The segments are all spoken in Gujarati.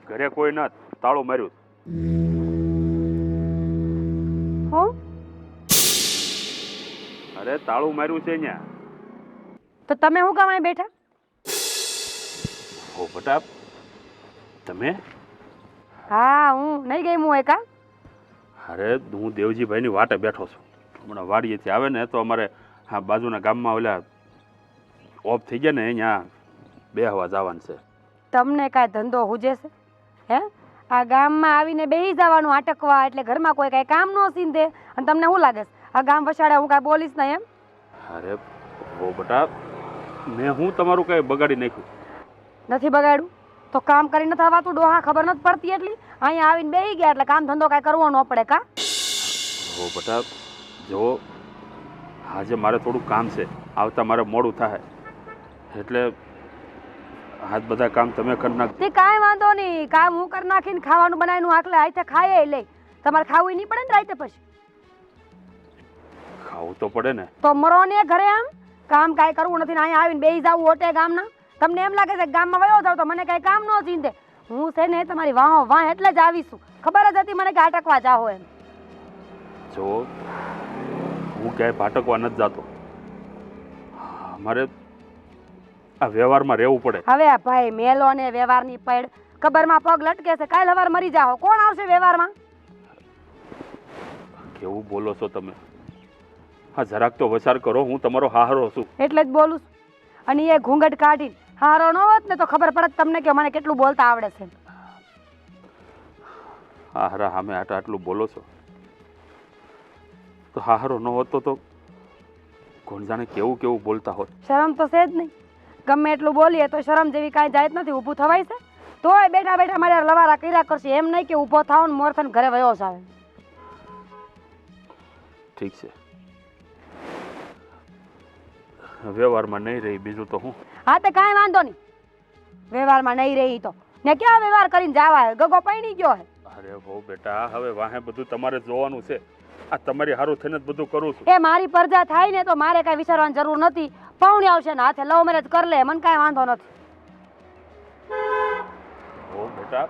ઘરે કોઈ ના, તાળું માર્યું. હું અરે તાળું માર્યું છે અહીંયા. તો તમે શું કામ અહીં બેઠા? હો બટા, તમે? હા, હું નહીં ગઈ હું એકા. અરે હું દેવજીભાઈની વાટે બેઠો છું. હમણાં વાડીએથી આવે ને તો અમારે હા બાજુના ગામમાં ઓલા ઓફ થઈ ગયા ને અહીંયા બેહવા જવાનું છે. તમને કાંઈ ધંધો હુજે છે હે? આ ગામમાં આવીને બેસી જવાનું આટકવા, એટલે ઘરમાં કોઈ કાંઈ કામ ન સીંધે. અને તમને શું લાગે છે આ ગામ વસાડે હું કાંઈ બોલીશ નહીં એમ? અરે હો બટા, મેં હું તમારું કાંઈ બગાડી નાખ્યું? નથી બગાડ્યું તો કામ કરીને થવાતું ડોહા ખબર નથી પડતી એટલી? અહીંયા આવીને બેસી ગયા એટલે કામ ધંધો કાંઈ કરવો ન પડે કા? હો બટા, જો આજે મારે થોડું કામ છે, આવતા મારે મોડું થાય એટલે આજ બધા કામ તમે કરી નાખ. તે કાંઈ વાંધો નહીં, કામ હું કરી નાખીને ખાવાનું બનાવીને આખલે હાથે ખાઈએ લે. તમારે ખાવું નહીં પડે ને રાતે પછી? ખાવું તો પડે ને. તો મરો ને ઘરે આમ કામ કાંઈ કરવું નથી ને અહીંયા આવીને બેસી જાવું ઓટે ગામના. તમને એમ લાગે છે કે ગામમાં વયો જાવ તો મને કાંઈ કામ ન ચીંધે? હું છે ને તમારી વાહો વાહ એટલે જ આવીશું. ખબર જ હતી મને કે આટકવા જાઓ એમ. જો હું ક્યાંય ભાટકવા નથી જતો. મારે આ વ્યવહારમાં રહેવું પડે. હવે આ ભાઈ મેલો ને વ્યવહારની પડ કબરમાં પગ લટકે છે, કાલ હવાર મરી જાઓ, કોણ આવશે વ્યવહારમાં? કેવું બોલો છો તમે? હા જરાક તો વિચાર કરો, હું તમારો હાહરો છું. એટલે જ બોલું છું. અને એ ઘૂંઘટ કાઢીને હારો ન હોત ને તો ખબર પડત તમને કે મને કેટલું બોલતા આવડે છે. હારા સામે આટલું બોલો છો તો હાહરો ન હોતો તો કોણ જાણે કેવું કેવું બોલતા હોત. શરમ તો છે જ નહીં. ગમે એટલું બોલીએ તો શરમ જેવી કાંઈ જાય જ નથી. ઊભું થવાય છે તોય બેઠા બેઠા મારે લવારા કર્યા કરશે. એમ નહીં કે ઊભો થાવ ને મોર થઈને ઘરે વયો આવે. ઠીક છે, વ્યવહારમાં નહીં રહી બીજું તો હું. હા તે કાંઈ વાંધો નહીં, વ્યવહારમાં નહીં રહી તો ને ક્યાં વ્યવહાર કરીને જવા હે? ગગો પૈણી ગયો હે. અરે હો બેટા, હવે વાહે બધું તમારે જોવાનું છે. આ તમારી હારું થઈને જ બધું કરું છું. એ મારી પરજા થાય ને તો મારે કાંઈ વિચારવાની જરૂર નથી. પૌણી આવશે ને હાથે લવ મેરેજ કરી લે, મને કાંઈ વાંધો નથી. હો બેટા,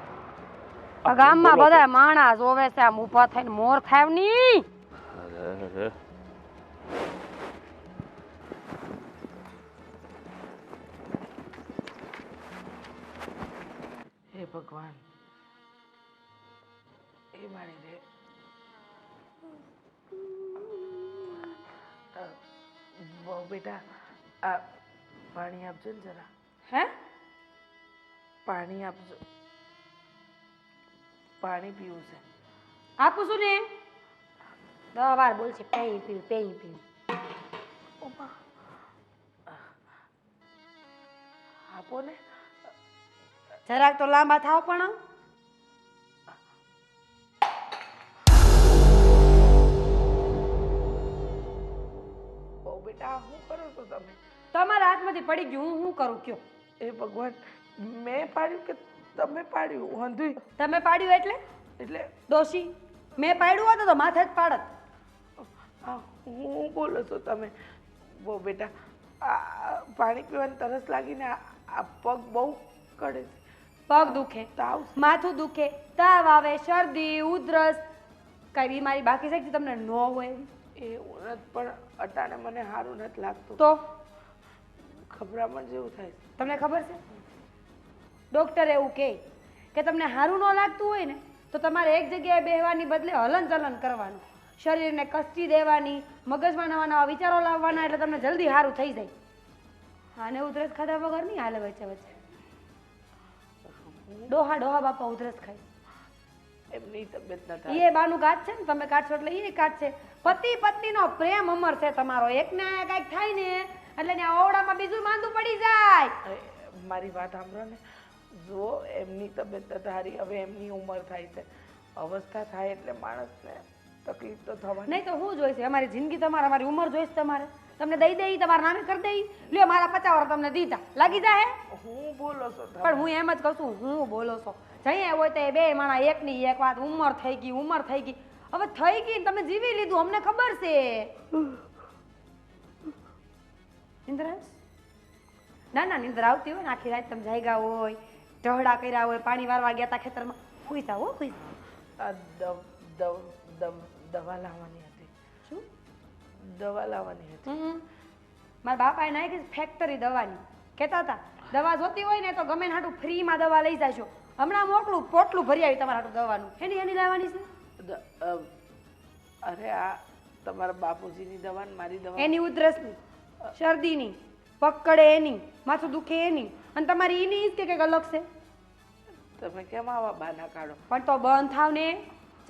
આ ગામમાં બધા માણા જોવે છે આમ ઊભા થઈને મોર થાય નહીં. અરે હે ભગવાન, એ મારી રે. બહુ બેટા, આ પાણી આપજો ને જરા. હે? પાણી આપજો, પાણી પીવું છે. આપું છું ને. 10 વાર બોલશે પેઈ પીવું પેઈ પીવું. ઓમા, આપો ને. જરાક તો લાંબા થાવ પણ. બહુ બેટા, શું કરો છો તમે? તમારા હાથમાંથી પડી ગયું, હું શું કરું કયો? એ ભગવાન, મેં પાડ્યું કે તમે પાડ્યું? વાંધું તમે પાડ્યું એટલે દોશી મેં પાડ્યું હોત તો માથે જ પાડત. હા, હું બોલો છો તમે? બહુ બેટા, આ પાણી પીવાની તરસ લાગીને આ પગ બહુ કડે છે. પગ દુખે, તાવ, માથું દુખે, તાવ આવે, શરદી, ઉધરસ, કઈ બીમારી બાકી છે કે તમને ન હોય? એ ઉનત પણ અટાણે મને સારું નથી લાગતું. તો ખભરામણ જેવું થાય છે. તમને ખબર છે ડોક્ટર એવું કહે કે તમને સારું ન લાગતું હોય ને તો તમારે એક જગ્યાએ બેહવાની બદલે હલન ચલન કરવાનું, શરીરને કષ્ટી દેવાની, મગજમાં નવા નવા વિચારો લાવવાના, એટલે તમને જલ્દી સારું થઈ જાય. આને ઉધરસ ખાધા વગર નહીં હાલે વચ્ચે વચ્ચે. ડોહા ડોહા બાપા ઉધરસ ખાય. એમની તબિયત ન થાય. એ બાનું કાચ છે ને, તમે કાઢશો એટલે એ કાચ છે. પતિ પત્નીનો પ્રેમ અમર છે તમારો. એકને કાંઈક થાય ને એટલે ને ઓરડામાં બીજું માંદું પડી જાય. મારી વાત સાંભળો ને. જો એમની તબિયત ન સારી, હવે એમની ઉંમર થાય છે, અવસ્થા થાય એટલે માણસને તકલીફ તો થવાની. નહીં તો હું જોઈશે? અમારી જિંદગી તમારે, અમારી ઉંમર જોઈશે તમારે? તમને દઈ દઈ, તમારા નામે કરી દઈ. લ્યો મારા 50 વર્ષ તમને દીધા, લાગી જાય? હું બોલો છો તમે? પણ હું એમ જ કહું છું, હું બોલો છો જઈએ હોય તો એ બે માણા એકની એક વાત. ઉંમર થઈ ગઈ, ઉંમર થઈ ગઈ, હવે થઈ ગઈ, તમે જીવી લીધું, અમને ખબર છે. નિંદ્રા ના ના નિંદ્રા આવતી હોય ને આખી રાત તમે જાગ્યા હોય, ઢહડા કર્યા હોય, પાણી વારવા ગયા હતા ખેતરમાં. હુઈ જાઓ હો, હુઈ જાઓ. આ દવા લાવવાની હતી. શું? દવા લાવવાની હતી. મારા બાપાએ નાખી ફેક્ટરી દવાની. કહેતા હતા દવા જોતી હોય ને તો ગમે ને હાટું ફ્રીમાં દવા લઈ જાજો. હમણાં મોકલું, પોટલું ભરી આવી તમારા હાટું દવાનું. એની લાવવાની છે? અરે આ તમારા બાપુજીની દવા ને મારી દવા. એની ઉધરસની, શરદીની, પકડે એની, માથું દુખે એની, અને તમારી એની જ કે કંઈક અલગ છે. તમે કેમ આવા બાના કાઢો? પણ તો બંધ થાવ ને.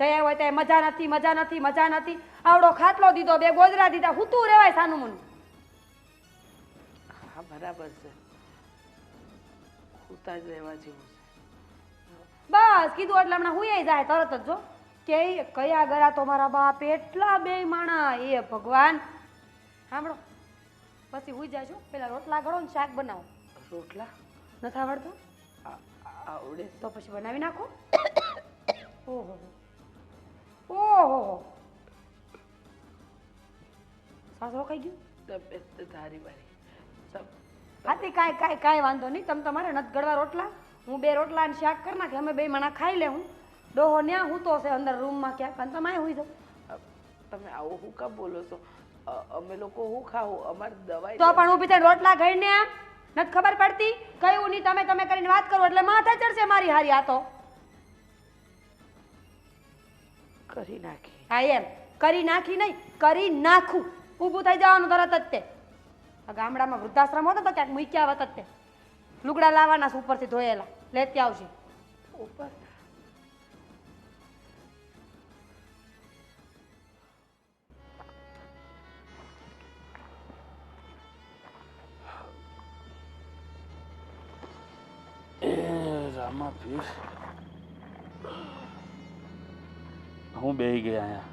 જયા હોય ત્યાં મજા નથી, મજા નથી, મજા નથી. આવડો ખાટલો દીધો, 2 ગોદરા દીધા, હુતું રહેવાય સાનું મનું. હા બરાબર છે, ઉતા જ રહેવા જેવું છે. બસ કીધું એટલે હમણાં હુંય જાય તરત જ. જો કે કયા ગયા તો મારા બાપ એટલા બેઈમાણા, એ ભગવાન. સાંભળો, પછી હુઈ જાજો. પેલા રોટલા ઘડો ને શાક બનાવો. રોટલા નથી આવડતું? આવડે તો પછી બનાવી નાખો. ઓહો ઓહો, સાસરો ખાઈ ગયું. તબિયત ધારી વારી હાથી કાંઈ વાંધો નહીં. તમે તમારે નથી ગળવા રોટલા, હું 2 રોટલા અને શાક કરી નાખે. અમે 2 માણા ખાઈ લે. હું ડોહો ન્યા હું તો છે અંદર રૂમમાં ક્યાંક, અને તમે હુઈ જાઓ. તમે આવું હું કાં બોલો છો? અમે લોકો હું ખાવું? અમારે દવાઈ તો પણ ઊભી થઈને રોટલા ઘડીને આમ નથી ખબર પડતી? કયું નહીં તમે કરીને વાત કરો એટલે માથે ચડશે મારી હારી. આ તો કરી નાખી. હા એમ કરી નાખી નહીં, કરી નાખું. ઊભું થઈ જવાનું તરત જ તે. આ ગામડામાં વૃદ્ધાશ્રમ હોતો તો ક્યાંક મૂક્યા હોત જ તે. લુગડા લાવવાના છે ઉપરથી ધોયેલા, લેતી આવશે. ઉપર રામા પીર, હું બેહી ગયા અહીંયા.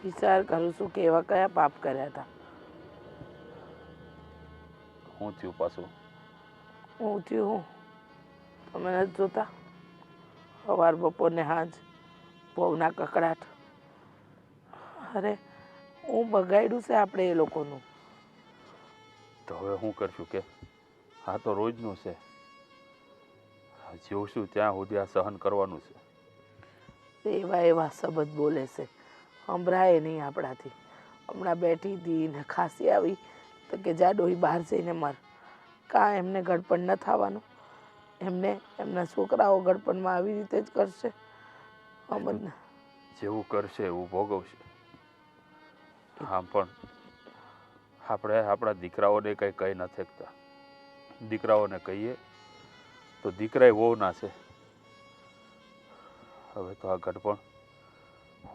વિચાર કરું છું કે એવા કયા પાપ કર્યા હતા. હું થયું પાછું? હું થયું તમે નથી જોતા? સવાર બપોર ને સાંજ બહુના કકડાટ. અરે હું બગાડ્યું છે આપણે એ લોકોનું. તો હવે શું કરશું કે? આ તો રોજનું છે. જીવશું ત્યાં સુધી આ સહન કરવાનું છે. એવા શબ્દ બોલે છે, સંભળાય નહીં આપણાથી. હમણાં બેઠી હતી ને ખાંસી આવી તો કે જા ડોહી બહાર જઈને મર. કાં એમને ગડપણ ન થવાનું? એમના છોકરાઓ ગડપણમાં આવી રીતે જ કરશે. અમને જેવું કરશે એવું ભોગવશે. હા, પણ આપણે આપણા દીકરાઓને કંઈ કહી ન શકતા. દીકરાઓને કહીએ તો દીકરાએ વહુ ના છે. હવે તો આ ગડપણ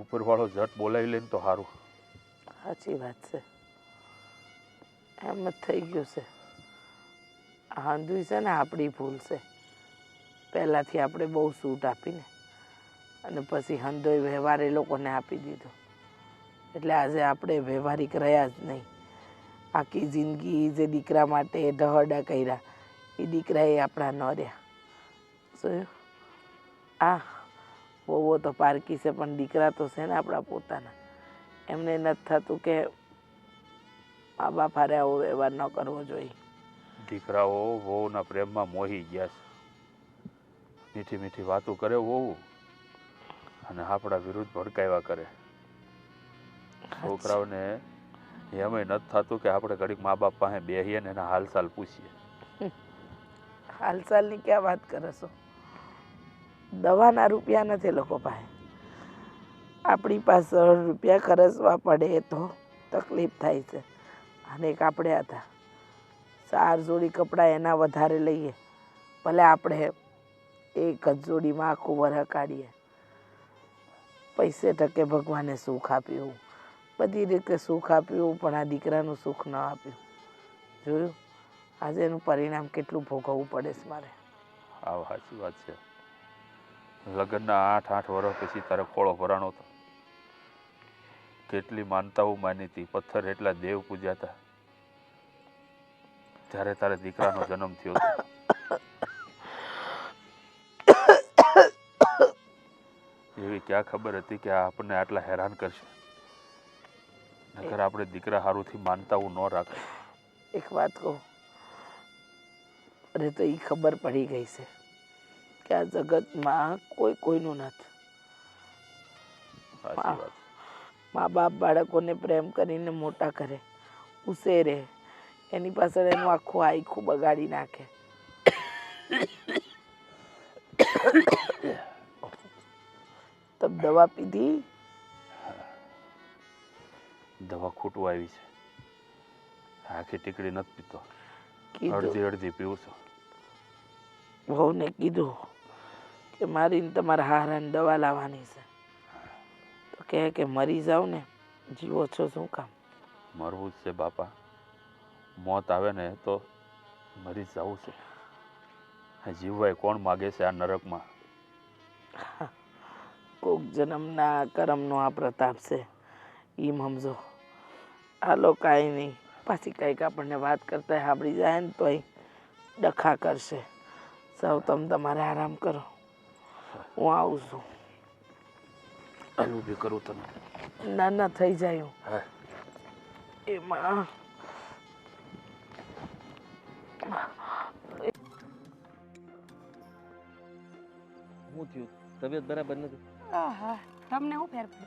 ઉપરવાળો ઝટ બોલાવી લે ને તો સારું. સાચી વાત છે, એમ જ થઈ ગયું છે. હાંધુય છે ને આપણી ભૂલ છે. પહેલાંથી આપણે બહુ છૂટ આપીને અને પછી હંધોય વ્યવહાર એ લોકોને આપી દીધો. એટલે આજે આપણે વ્યવહારિક રહ્યા જ નહીં. આખી જિંદગી જે દીકરા માટે ઢહડા કર્યા એ દીકરા એ આપણા ન રહ્યા. શું આ બહુ તો પારકી છે પણ દીકરા તો છે ને આપણા પોતાના. એમને નથી થતું કે મા બાપ હારે આવો વ્યવહાર ન કરવો જોઈએ. દીકરાઓ વહુના પ્રેમમાં મોહી ગયા છે. મીઠી મીઠી વાતો કરે વહુ અને આપણા વિરુદ્ધ ભડકાવ્યા કરે. છોકરાઓને એમ નથી થતું કે આપણે ઘડીક મા બાપ પાસે બેસીએ ને એના હાલચાલ પૂછીએ. હાલચાલની ક્યાં વાત કરો છો? દવાના રૂપિયા નથી લોકો પાસે. આપણી પાસે રૂપિયા ખર્ચવા પડે તો તકલીફ થાય છે. અને એક આપણે હતા 4 જોડી કપડાં એના વધારે લઈએ, ભલે આપણે એક જ જોડીમાં આખું વરહ કાઢીએ. પૈસે ટકે ભગવાને સુખ આપ્યું, બધી રીતે સુખ આપ્યું, પણ આ દીકરાનું સુખ ન આપ્યું. જોયું આજે એનું પરિણામ કેટલું ભોગવવું પડે છે મારે. આ સાચી વાત છે. લગ્નના 8 વર્ષ પછી તારે ખોળો ભરાણો હતો. કેટલી માનતાઓ માની હતી, પથ્થર એટલા દેવ પૂજ્યા હતા. જ્યારે તારે દીકરાનો જન્મ થયો હતો એવી ક્યાં ખબર હતી કે આ આપણને આટલા હેરાન કરશે. નકર આપણે દીકરા હારુંથી માનતાઓ ન રાખે. એક વાત કહું, અરે તો એ ખબર પડી ગઈ છે કે આ જગતમાં કોઈ કોઈનું નથી. સાચી વાત. મા બાપ બાળકોને પ્રેમ કરીને મોટા કરે, ઉછેરે, એની પાછળ એનું આખું આખું બગાડી નાખે. તબ દવા પીધી? દવા ખૂટવા આવી છે. આખી ટીકડી નથી પીતો, કીધું અડધી અડધી પીવું છું. વહુને કીધું કે મારીને તમારા હારાને દવા લાવવાની છે, તો કહે કે મરી જાવ ને, જીવો છો શું કામ? મરવું જ છે બાપા. મોત આવે ને તો મરી જવું છે. જીવવાય કોણ માગે છે આ નરકમાં? કોક જન્મના કર્મનો આ પ્રતાપ છે, એમ સમજો. હાલો કાંઈ નહીં, પાછી કંઈક આપણને વાત કરતા સાંભળી જાય ને તોય ડખા કરશે. સૌ તમે તમારે આરામ કરો, હું આવું છું. હાલ ઊભી કરું તને. ના ના થઈ જાય. હા. એમાં શું થયું? તબિયત બરાબર નથી? આહા, તમને શું ફેર પડે?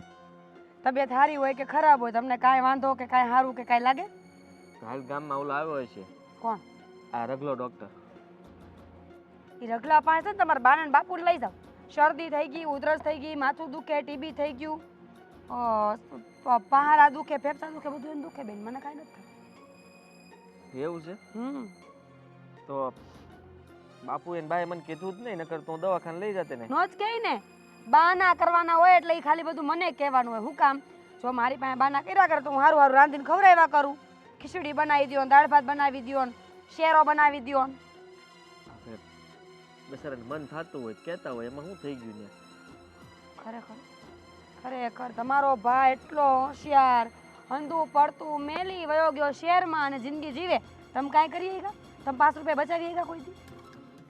તબિયત સારી હોય કે ખરાબ હોય, તમને કાંઈ વાંધો કે કાંઈ સારું કે કાંઈ લાગે? હાલ ગામમાં ઓલો આવ્યો છે, કોણ? આ રગલો ડોક્ટર. એ રગલા પાસે છે ને તમારા બાને બાપુને લઈ જાઓ. શરદી થઈ ગઈ, ઉધરસ થઈ ગઈ, માથું દુખે, ટીબી થઈ ગયું, પહાડા દુખે, ફેફસા દુખે, બધું એને દુખે બેન, મને કાંઈ નથી થતું. એવું છે? તો બાપુ એને બાએ મને કીધું જ નહીં, નકર તો હું દવાખાને લઈ જતે ને. નો જ કહે ને, બાના કરવાના હોય એટલે એ ખાલી બધું મને કહેવાનું હોય. હું કામ? જો મારી પાસે બાના કર્યા કરે તો હું સારું સારું રાંધીને ખવડાવ્યા કરું. ખીચડી બનાવી દો, દાળ ભાત બનાવી દો, શેરો બનાવી દો. બિચારાને મન થતું હોય કહેતા હોય, એમાં શું થઈ ગયું ને? ખરેખર ખરેખર તમારો ભાઈ એટલો હોશિયાર, અંધું પડતું મેલી વયો ગયો શહેરમાં અને જિંદગી જીવે. તમે કાંઈ કરી ગયા? તમે 5 રૂપિયા બચાવી ગયા કોઈથી?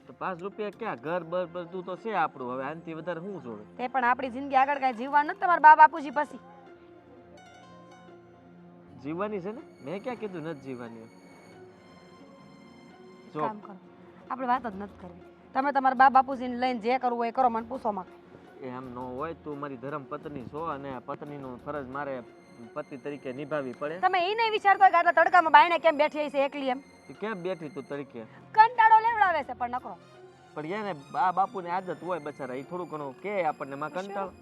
તો 5 રૂપિયા ક્યાં? ઘર બર બધું તો છે આપણું, હવે આનાથી વધારે શું જોવે? તે પણ આપણી જિંદગી આગળ કાંઈ જીવવા નથી તમારા બા બાપુજી પછી. જીવવાની છે ને, મેં ક્યાં કીધું નથી જીવવાની. જો કામ કરો, આપણે વાત જ નથી કરવી. તમે તમારા બા બાપુજીને લઈને જે કરવું હોય એ કરો, મને પૂછો માં. એ આમ ન હોય, તું મારી ધર્મ પત્ની છો અને પત્નીનું ફરજ મારે પતિ તરીકે નિભાવવી પડે. તમે એ નહીં વિચારતો કે આટલા તડકામાં બાયણે કેમ બેઠી છે એકલી એમ? તું કેમ બેઠી તું તરીકે? કંટાળો લેવડાવે છે પણ નકરો. પણ એને બા બાપુની આદત હોય બચારા, એ થોડું ઘણું કે આપણને માં કંટાળો.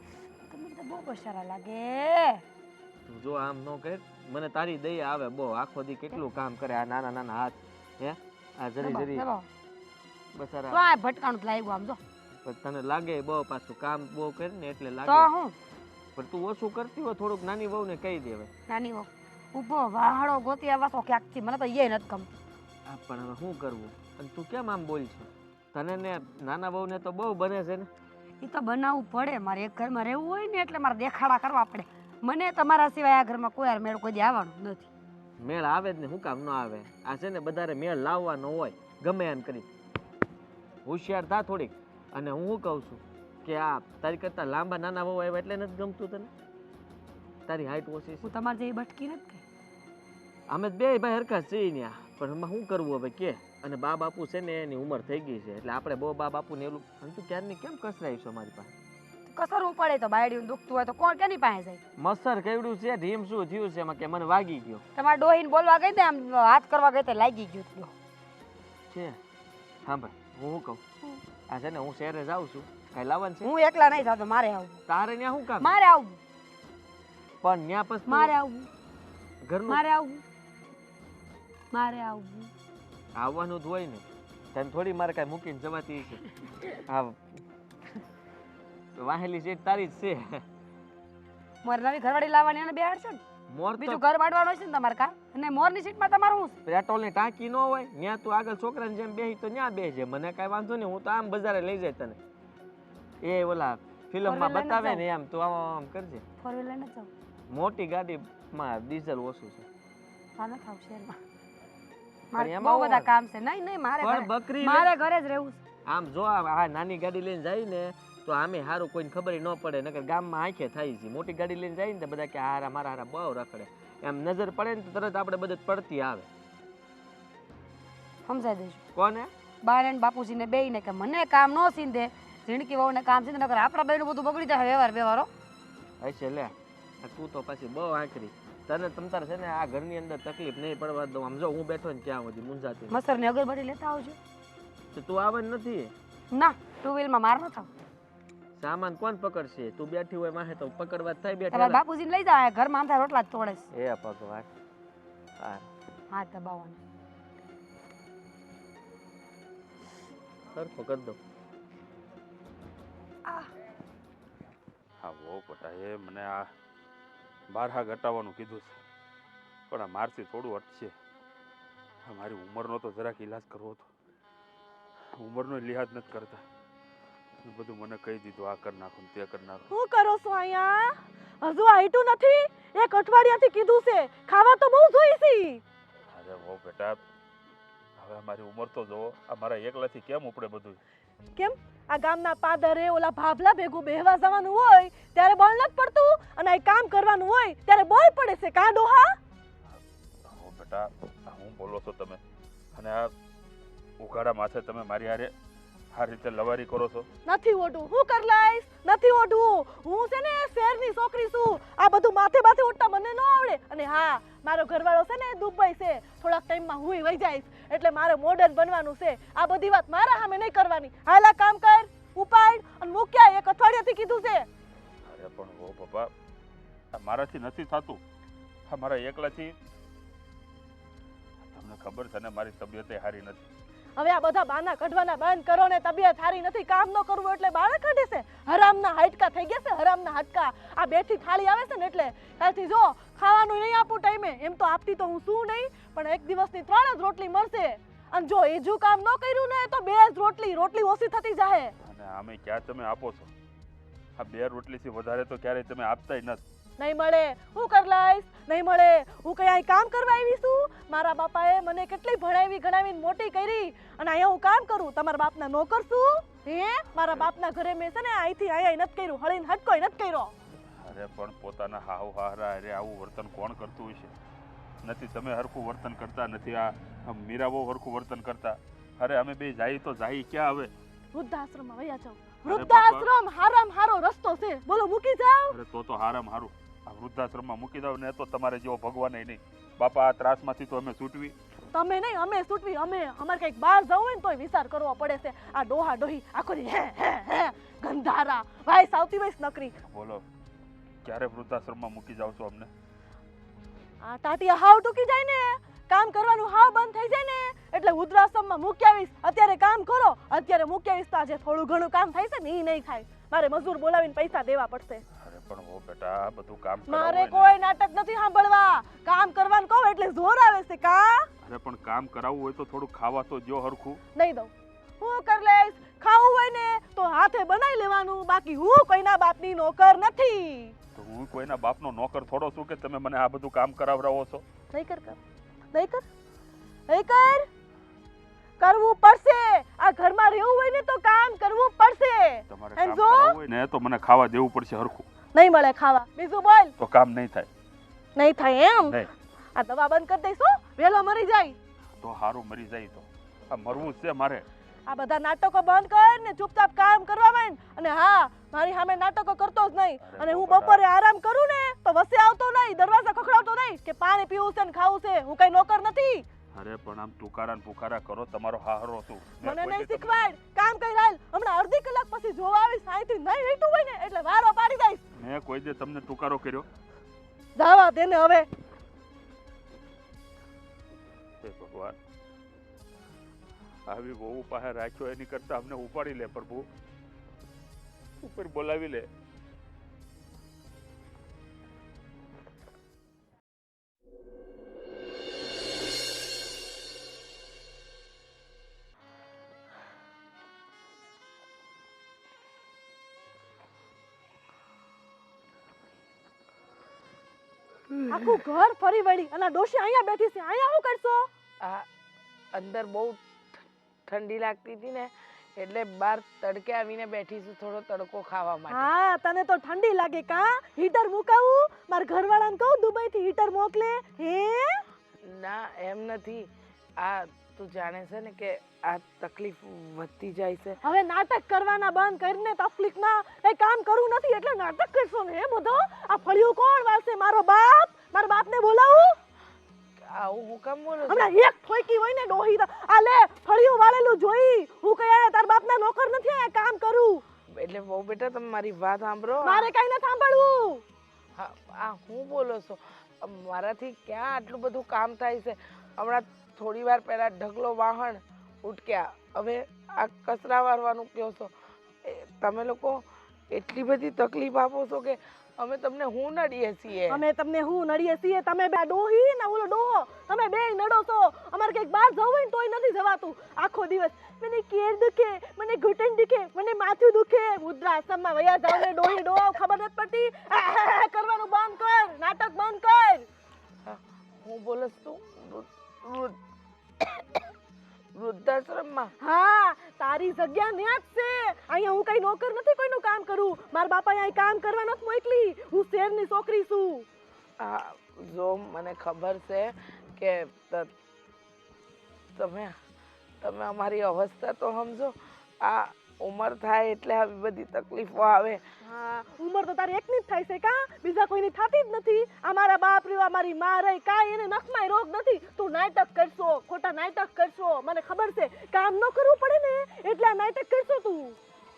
તમને તો બહુ બશારા લાગે. તું જો આમ ન કહે, મને તારી દયા આવે બહુ. આખો દી કેટલું કામ કરે આ નાના નાના હાથ, હે આ જરી જરી બચારા. તો આ ભટકાણું જ લાગ્યું આમ જો. પણ તને લાગે બહુ, પાછું કામ બહુ કરે ને એટલે તો લાગે. હું પણ તું ઓછું કરતી હોય થોડુંક, નાની વહુ ને કહી દેવાય. નાની હો ઊભો વાહડો ગોતી આવવા તો ક્યાંકથી, મને તો એ નથી ગમતું. હા પણ હવે શું કરવું? અને તું કેમ આમ બોલ છો? તને ને નાના વહુ ને તો બહુ બને છે ને. એ તો બનાવવું પડે, મારે એક ઘરમાં રહેવું હોય ને એટલે મારે દેખાડા કરવા પડે. મને તમારા સિવાય આ ઘરમાં કોઈ યાર મેળ કોઈ દી આવવાનું નથી. મેળ આવે જ ને, શું કામ ન આવે? આ છે ને બધારે મેળ લાવવાનો હોય, ગમે એમ કરી. હોશિયાર થા થોડીક. અને હું શું કહું છું કે આ તારી કરતાં લાંબા નાના વહુ આવ્યા એટલે નથી ગમતું તને? તારી હાઈટ ઓછી છે. હું તમારે જેવી બટકી નથી કઈ. અમે બે ભાઈ હરખા છીએ ને, પણ એમાં શું કરવું હવે કે? અને બા બાપુ છે ને એની ઉંમર થઈ ગઈ છે, એટલે આપણે બહુ બા બાપુ ને એલું. અને તું ક્યારની કેમ કસરાઈ છો મારી પાસે? કસરવું પડે તો બાયડીનું દુખતું હોય તો કોણ કેની પાસે જાય? મસર કેવડું છે, ઢીમ શું થયું છે એમાં કે મને વાગી ગયો તમારે ડોહીને બોલવા ગઈ આમ હાથ કરવા ગઈ તો લાગી ગયું હતું. છે. સાંભળ, હું શું કહું, આ છે ને હું શહેરે જાઉં છું, કઈ લાવવાનું છે? હું એકલા નહીં થતો, મારે આવવું. તારે ત્યાં શું કામ? મારે આવવું. પણ ત્યાં પછી મારે આવવું. ઘરનું મારે આવવું. મારે આવવું. આવવાનું જ હોય ને, તને થોડી મારે કાંઈ મૂકીને જવાતી છે. હા, વાહેલી સીટ તારી જ છે. મોર નવી ઘરવાળી લાવવાની અને બેહાડશો ને, મોર તો બીજું ઘર બાંધવાનું હશે ને તમારે કા? અને મોરની સીટમાં તમારું શું છે? પેટ્રોલ ની ટાંકી ન હોય ત્યાં તું આગળ છોકરાને જેમ બેસી તો ત્યાં બેસજે, મને કાંઈ વાંધો નહીં. હું તો આમ બજારે લઈ જાય તને. એ ઓલા ફિલ્મમાં બતાવે ને એમ તું આમ કરજે. 4 વ્હીલર ને જાવ. મોટી ગાડીમાં ડીઝલ ઓછું છે. મારે ખાવ શહેરમાં. પણ મારે એમાં બહુ બધા કામ છે. નહીં નહીં મારે પણ ઘરે- બકરી મારે ઘરે જ રહેવું છે. આમ જો આ નાની ગાડી લઈને જાય ને તો આમે સારું કોઈને ખબર ન પડે, નકર ગામમાં આંખે થાય છે. મોટી ગાડી લઈને જાય ને તો બધા કે હારા મારા હારા બહુ રખડે, એમ નજર પડે ને તો તરત આપણે બધું પડતી આવે. સમજાઈ દઈશું. કોને? બાને ને બાપુજીને બેયને કે મને કામ ન સીંધે, ઝીણકી વહુને કામ સીંધે, નકર આપણા બેયનું બધું બગડી જાય વ્યવહાર વ્યવહારો. હશે લે, તું તો પછી બહુ આકરી. તને તમતાર છે ને આ ઘરની અંદર તકલીફ નહીં પડવા દઉં. આમ જો હું બેઠો ને ક્યાં સુધી મૂંઝાતી. મસરની અગરબત્તી લેતા આવજો. તો તું આવે નથી. ના, ટુ વ્હીલમાં માર ન થાવ. સામાન કોણ પકડશે? તું બેઠી હોય માહે તો પકડવા જ થાય તમારા બેઠા. બાપુજીને લઈ જાવ, ઘરમાં આમ થાય રોટલા જ તોડે છે. એ ભગવાન. હા, હાથ દબાવવાનો. સરખો કરી દો. હા બહુ પટાએ મને આ બાર હાગ હટાવવાનું કીધું છે, પણ આ મારથી થોડું અટશે. મારી ઉંમરનો તો જરાક ઈલાજ કરવો હતો, ઉંમરનો લિહાજ નથી કરતા. બધું મને કહી દીધું, આ કરી નાખો તે કરી નાખો. શું કરો છો અહીંયા? હજુ આઈટું નથી? એક અઠવાડિયાથી કીધું છે, ખાવા તો બહુ જોઈ છે. અરે બહુ બેટા, હવે મારી ઉંમર તો જોવો, આ મારા એકલાથી કેમ ઉપડે બધું? કેમ? આ ગામના પાદરે ઓલા ભાભલા ભેગું બેહવા જવાનું હોય ત્યારે બળ નથી પડતું, અને આ કામ કરવાનું હોય ત્યારે બળ પડે છે. કા ડોહા? હો બેટા, હું બોલો છો તમે? અને આ ઉઘાડા માથે તમે મારી હારે આ રીતે લવારી કરો છો? નથી ઓઢું. હું કર લઈશ? નથી ઓઢું. હું છે ને શહેરની છોકરી છું. આ બધું માથે માથે ઉઠતા મને ન આવડે. અને હા, મારો ઘરવાળો છે ને દુબઈ છે, થોડાક ટાઈમમાં હું વહી જઈશ, એટલે મારે મોડર્ન બનવાનું છે. આ બધી વાત મારા સામે નહીં કરવાની. હાલ આ કામ કર, ઉપાડ અને મૂક્યા. એક અઠવાડિયાથી કીધું છે. અરે પણ હો બાપા, આ મારાથી નથી થતું, આ મારા એકલાથી. તમને ખબર છે ને મારી તબિયત સારી નથી. હવે આ બધા બાના કાઢવાના બંધ કરો ને. તબિયત સારી નથી, કામ ન કરવું એટલે બાળક કાઢે છે. હરામના હાડકા થઈ ગયા છે, હરામના હાડકા. આ બેઠી થાળી આવે છે ને એટલે ત્યારથી જો ખાવાનું નહીં આપું ટાઈમે. એમ તો આપતી તો હું શું નહીં, પણ એક દિવસની 3 જ રોટલી મળશે. અને જો એજુ કામ ન કર્યું ને તો 2 જ રોટલી ઓછી થતી જાય. અને આમે ક્યાં તમે આપો છો? આ 2 રોટલીથી વધારે તો ક્યારેય તમે આપતાય નથી. નહીં મળે. હું કર લઈશ? નહીં મળે. હું કઈ અહીં કામ કરવા આવી છું? મારા બાપાએ મને કેટલી ભણાવી ગણાવીને મોટી કરી, અને અહીંયા હું કામ કરું? તમારા બાપના નોકર છું? હે? મારા બાપના ઘરે મેં છે ને અહીંથી અહીંયા નથી કર્યું, હળીને હટકોય નથી કર્યો. અરે પણ પોતાના હાવ હારા અરે આવું વર્તન કોણ કરતું હશે? નથી તમે હરખું વર્તન કરતા, નથી આ મીરાબો હરખું વર્તન કરતા. અરે અમે બે જાય તો જાય ક્યાં? હવે વૃદ્ધાશ્રમમાં વયા જાઓ. વૃદ્ધાશ્રમ હારામ હારો રસ્તો છે, બોલો મૂકી જાઓ. અરે તો હારામ હારું આ વૃદ્ધાશ્રમમાં મૂકી દઉં ને તો તમારે જેવો ભગવાન નહીં. બાપા, આ ત્રાસમાંથી તો અમે છૂટવી. તમે નહીં, અમે છૂટવી. અમારે કંઈક બહાર જવું હોય ને તોય વિચાર કરવો પડે છે. આ ડોહા ડોહી આખો દી હે ગંધારા વાઈસ આવતી વઈસ નકરી. બોલો, ક્યારે વૃદ્ધાશ્રમમાં મૂકી જાવ છો અમને? આ ટાટિયા હાવ ટૂકી જાય ને, કામ કરવાનું હાવ બંધ થઈ જાય ને એટલે વૃદ્ધાશ્રમમાં મૂકી આવીશ. અત્યારે કામ કરો, અત્યારે મૂકી આવીશ તો આજે થોડું ઘણું કામ થાય છે ને એ નહીં થાય. મારે મજૂર બોલાવીને પૈસા દેવા પડશે. અરે પણ હો બેટા, આ બધું કામ મારે કોઈ નાટક નથી સાંભળવા. કામ કરવાનું કહો એટલે જોર આવે છે. કા? અરે પણ કામ કરાવવું હોય તો થોડું ખાવા તો જો હરખું. નહીં દઉં. હું કર લઈશ. ખાવું હોય ને તો હાથે બનાવી લેવાનું. બાકી હું કોઈના બાપની નોકર નથી. તો હું કોઈના બાપનો નોકર થોડો છું કે તમે મને આ બધું કામ કરાવરાવો છો? નહીં કર. કરવું પડશે. આ ઘરમાં રહેવું હોય ને તો કામ કરવું પડશે. તમારે કામ કરાવવું હોય ને તો મને ખાવા દેવું પડશે હરખું. નહીં મળે ખાવા. બીજું બોલ. તો કામ નહીં થાય. નહીં થાય એમ? નહીં. આ દવા બંધ કરી દઈશું, વેલો મરી જાય તો હારું મરી જાય તો આ મરવું જ છે મારે. આ બધા નાટકો બંધ કર ને ચૂપચાપ કામ કરવા માંડ. અને હા, મારી સામે નાટકો કરતો જ નહીં. અને હું બપોરે આરામ કરું ને તો વસે આવતો નહીં, દરવાજા ખખડાવતો નહીં કે પાણી પીવું છે ને ખાવું છે. હું કઈ નોકર નથી. અરે પણ આમ ટુકારા ને પુકારા કરો, તમારો હારો છું. મને નહીં શીખવાડ. કામ કરી રાલ. હમણાં અડધી કલાક પછી જોવા આવીશ. અહીંથી નહીં હેઠું હોય ને એટલે વારો પાડી દઈશ. મેં કોઈ દે તમને ટુકારો કર્યો? જાવા દે ને હવે. હે ભગવાન, આવી બહુ પાસે રાખ્યો એની કરતા અમને ઉપાડી લે પ્રભુ, ઉપર બોલાવી લે. આખું ઘર ફરી વળી અને ડોશી અહીંયા બેઠી છે. અહીંયા શું કરશો? આ અંદર બહુ ઠંડી લાગતી હતી ને એટલે બહાર તડકે આવીને બેઠી છું થોડો તડકો ખાવા માટે. હા, તને તો ઠંડી લાગે કા? હીટર મુકાવું? મારા ઘરવાળાને કહું દુબઈ થી હીટર મોકલે. હે? ના, એમ નથી. આ તું જાણે છે ને કે આ તકલીફ વધતી જાય છે. હવે નાટક કરવાના બંધ કરીને તકલીફના એ કામ કરવું નથી એટલે નાટક કરશો ને એ બધો. આ ફળિયું કોણ વાળશે? મારો બાપ? મારા બાપને બોલાવું? આવું હું કામ બોલું છું? હમણાં એક ઠોકી હોય ને ડોહી આ લે ફળિયું વાળેલું જોઈ. હું કઈ તાર બાપના નોકર નથી આ કામ કરું. એટલે બહુ બેટા તમે મારી વાત સાંભળો. મારે કઈ ન સાંભળવું. હા, આ હું બોલો છો? મારાથી ક્યાં આટલું બધું કામ થાય છે? હમણાં થોડી વાર પહેલા ઢગલો વાહન ઉટક્યા, હવે આ કચરા વારવાનું કહો છો. તમે લોકો એટલી બધી તકલીફ આપો છો કે અમે તમને હું નડીએ છીએ. અમે તમને હું નડીએ છીએ? તમે બે ડોહી ને ઓલો ડોહો તમે બે નડો છો. અમારે કઈક બહાર જવું હોય ને તોય નથી જવાતું. આખો દિવસ મને કેર દુખે, મને ઘૂંટણ દુખે, મને માથું દુખે. વૃદ્ધાશ્રમમાં વયા જાવ ને ડોહી ડોહો ખબર નથી પડતી. કરવાનું બંધ કર, નાટક બંધ કર. હા, હું બોલસ તું વૃદ્ધાશ્રમમાં? હા, તારી જગ્યા ન્યા જ છે. અહીંયા હું કઈ નોકર નથી કોઈનું કામ કરું. મારા બાપા અહીં કામ કરવા નથી મોકલી. હું શેરની છોકરી છું. હા, જો મને ખબર છે કે તમે અમારી અવસ્થા તો સમજો. આ ઉંમર થાય એટલે આવી બધી તકલીફો આવે. હા, ઉંમર તો તારી એકની જ થાય છે કા? બીજા કોઈની થતી જ નથી. અમારા બાપ રહ્યો, અમારી માં રહી, કાંઈ એને નખમાય રોગ નથી. તું નાટક કરશો, ખોટા નાટક કરશો. મને ખબર છે કામ ન કરવું પડે ને એટલે આ નાટક કરશો તું.